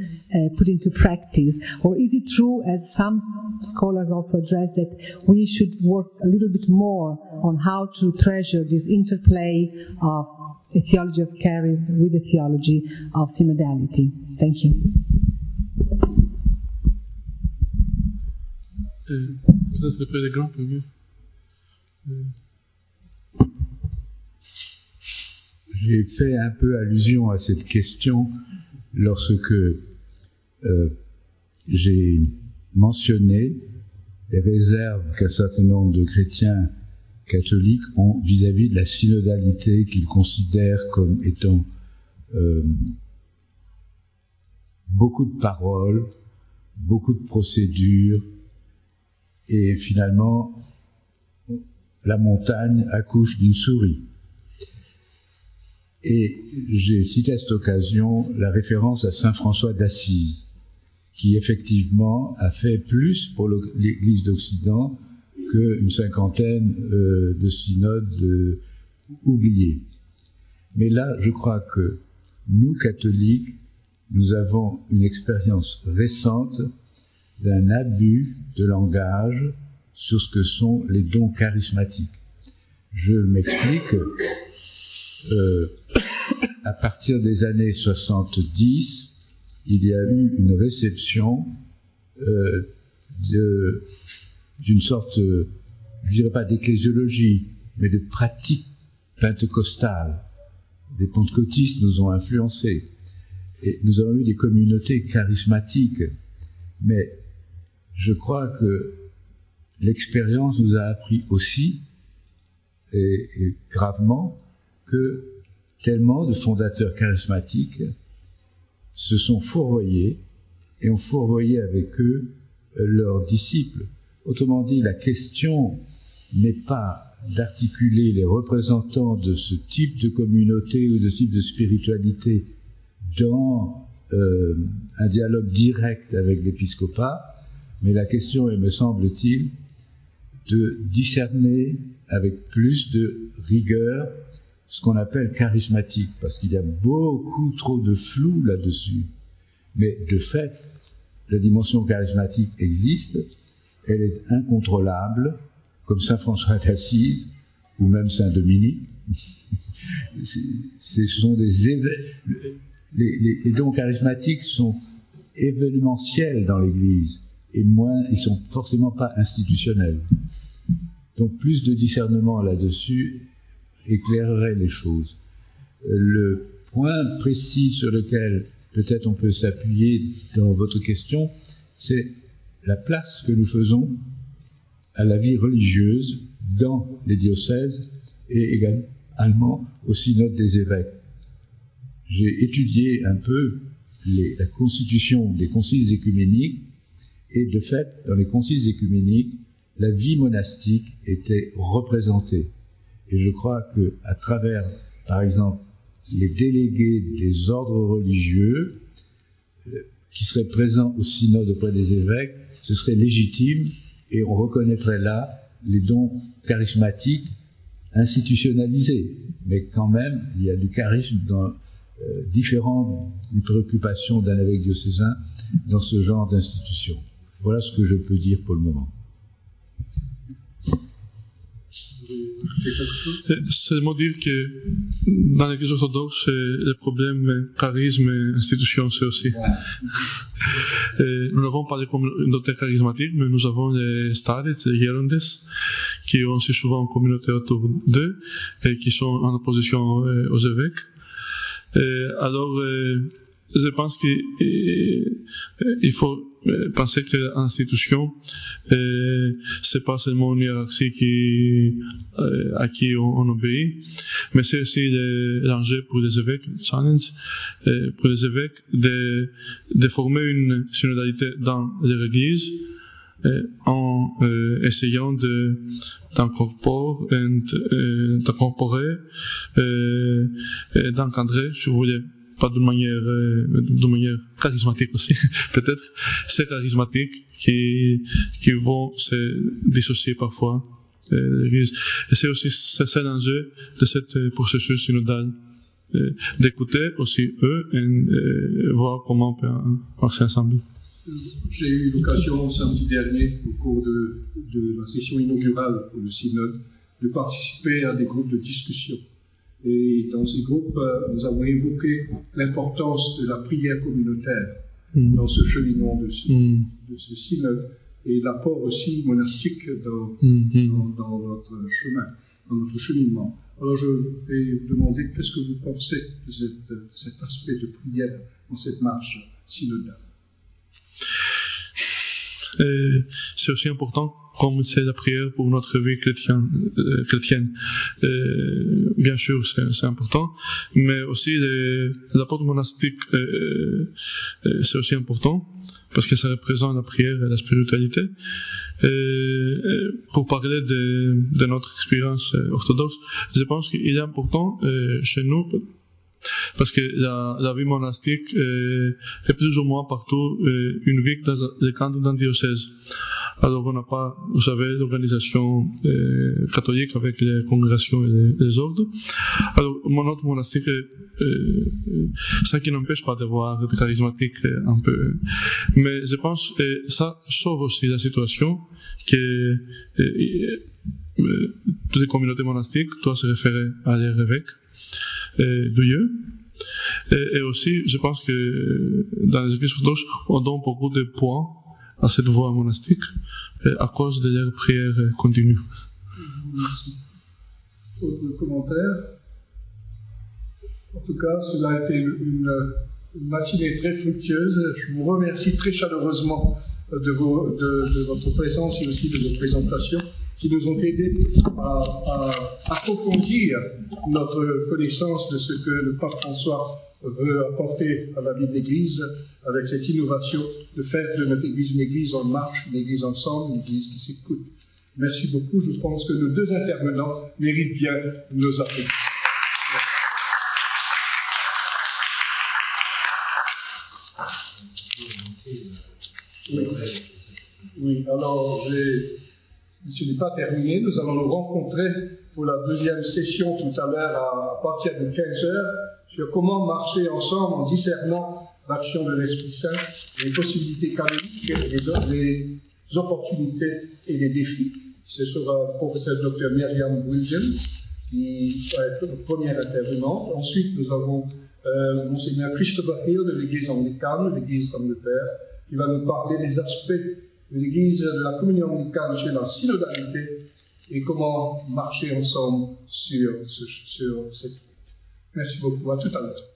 S6: put into practice? Or is it true, as some scholars also address, that we should work a little bit more on how to treasure this interplay of a theology of charism with the theology of synodality? Thank you.
S3: J'ai fait un peu allusion à cette question lorsque j'ai mentionné les réserves qu'un certain nombre de chrétiens catholiques ont vis-à-vis de la synodalité qu'ils considèrent comme étant beaucoup de paroles, beaucoup de procédures, et finalement la montagne accouche d'une souris. Et j'ai cité à cette occasion la référence à saint François d'Assise, qui effectivement a fait plus pour l'Église d'Occident qu'une cinquantaine de synodes oubliés. Mais là, je crois que nous, catholiques, nous avons une expérience récente d'un abus de langage sur ce que sont les dons charismatiques. Je m'explique. À partir des années 70, il y a eu une réception d'une sorte, je ne dirais pas d'ecclésiologie, mais de pratique pentecostale. Des pentecôtistes nous ont influencés. Et nous avons eu des communautés charismatiques. Mais je crois que l'expérience nous a appris aussi, et gravement, que tellement de fondateurs charismatiques se sont fourvoyés et ont fourvoyé avec eux leurs disciples. Autrement dit, la question n'est pas d'articuler les représentants de ce type de communauté ou de ce type de spiritualité dans un dialogue direct avec l'épiscopat, mais la question est, me semble-t-il, de discerner avec plus de rigueur ce qu'on appelle charismatique, parce qu'il y a beaucoup trop de flou là-dessus. Mais de fait, la dimension charismatique existe, elle est incontrôlable, comme Saint François d'Assise ou même Saint Dominique. Ce sont les dons charismatiques sont événementiels dans l'Église et ils sont forcément pas institutionnels. Donc plus de discernement là-dessus éclairerait les choses. Le point précis sur lequel peut-être on peut s'appuyer dans votre question, c'est la place que nous faisons à la vie religieuse dans les diocèses et également au synode des évêques. J'ai étudié un peu la constitution des conciles écuméniques et de fait, dans les conciles écuméniques, la vie monastique était représentée. Et je crois qu'à travers, par exemple, les délégués des ordres religieux qui seraient présents au synode auprès des évêques, ce serait légitime et on reconnaîtrait là les dons charismatiques institutionnalisés. Mais quand même, il y a du charisme différent des préoccupations d'un évêque diocésain dans ce genre d'institution. Voilà ce que je peux dire pour le moment.
S2: Seulement dire que dans l'Église orthodoxe, le problème charisme et institution, c'est aussi. Nous n'avons pas de communauté charismatique, mais nous avons les starets, les hérondes, qui ont aussi souvent une communauté autour d'eux et qui sont en opposition aux évêques. Alors, je pense qu'il faut penser que l'institution, c'est pas seulement une hiérarchie à qui on obéit, mais c'est aussi l'enjeu pour les évêques, challenge, pour les évêques de former une synodalité dans leur église, en essayant d'incorporer et d'encadrer, si vous voulez, pas d'une manière charismatique aussi, peut-être, c'est charismatique qui vont se dissocier parfois de l'Église. Et c'est aussi ça l'enjeu de ce processus synodal, d'écouter aussi eux et voir comment on peut marcher ensemble.
S1: J'ai eu l'occasion samedi dernier, au cours de la session inaugurale pour le synode, de participer à des groupes de discussion. Et dans ces groupes, nous avons évoqué l'importance de la prière communautaire dans ce cheminement de ce synode et l'apport aussi monastique dans notre chemin, dans notre cheminement. Alors je vais vous demander qu'est-ce que vous pensez de cet aspect de prière dans cette marche synodale.
S2: C'est aussi important, comme c'est la prière pour notre vie chrétienne. Bien sûr, c'est important, mais aussi l'apport monastique, c'est aussi important, parce que ça représente la prière et la spiritualité. Pour parler de notre expérience orthodoxe, je pense qu'il est important chez nous, parce que la vie monastique est plus ou moins partout une vie dans le cadre d'un diocèse. Alors on n'a pas, vous savez, l'organisation catholique avec les congrégations et les ordres. Alors mon autre monastique, ça qui n'empêche pas d'avoir des charismatiques un peu. Mais je pense que ça sauve aussi la situation que toutes les communautés monastiques doivent se référer à leur évêque de Dieu. Et aussi, je pense que dans les églises orthodoxes, on donne beaucoup de points à cette voie monastique à cause de leur prière continue.
S1: Autre commentaire? En tout cas, cela a été une matinée très fructueuse. Je vous remercie très chaleureusement de votre présence et aussi de vos présentations qui nous ont aidés à approfondir notre connaissance de ce que le pape François veut apporter à la vie de l'Église avec cette innovation de faire de notre Église une Église en marche, une Église ensemble, une Église qui s'écoute. Merci beaucoup. Je pense que nos deux intervenants méritent bien nos applaudissements. Oui, alors ce n'est pas terminé. Nous allons nous rencontrer pour la deuxième session tout à l'heure à partir de 15h sur comment marcher ensemble en discernant l'action de l'Esprit Saint, les possibilités canoniques, les opportunités et les défis. Ce sera le professeur Dr Myriam Williams qui va être notre première intervenante. Ensuite, nous avons Monseigneur Christopher Hill de l'Église anglicane, l'Église d'Angleterre, qui va nous parler des aspects de l'Église de la communion anglicane sur la synodalité et comment marcher ensemble sur cette route. Merci beaucoup, à tout à l'heure.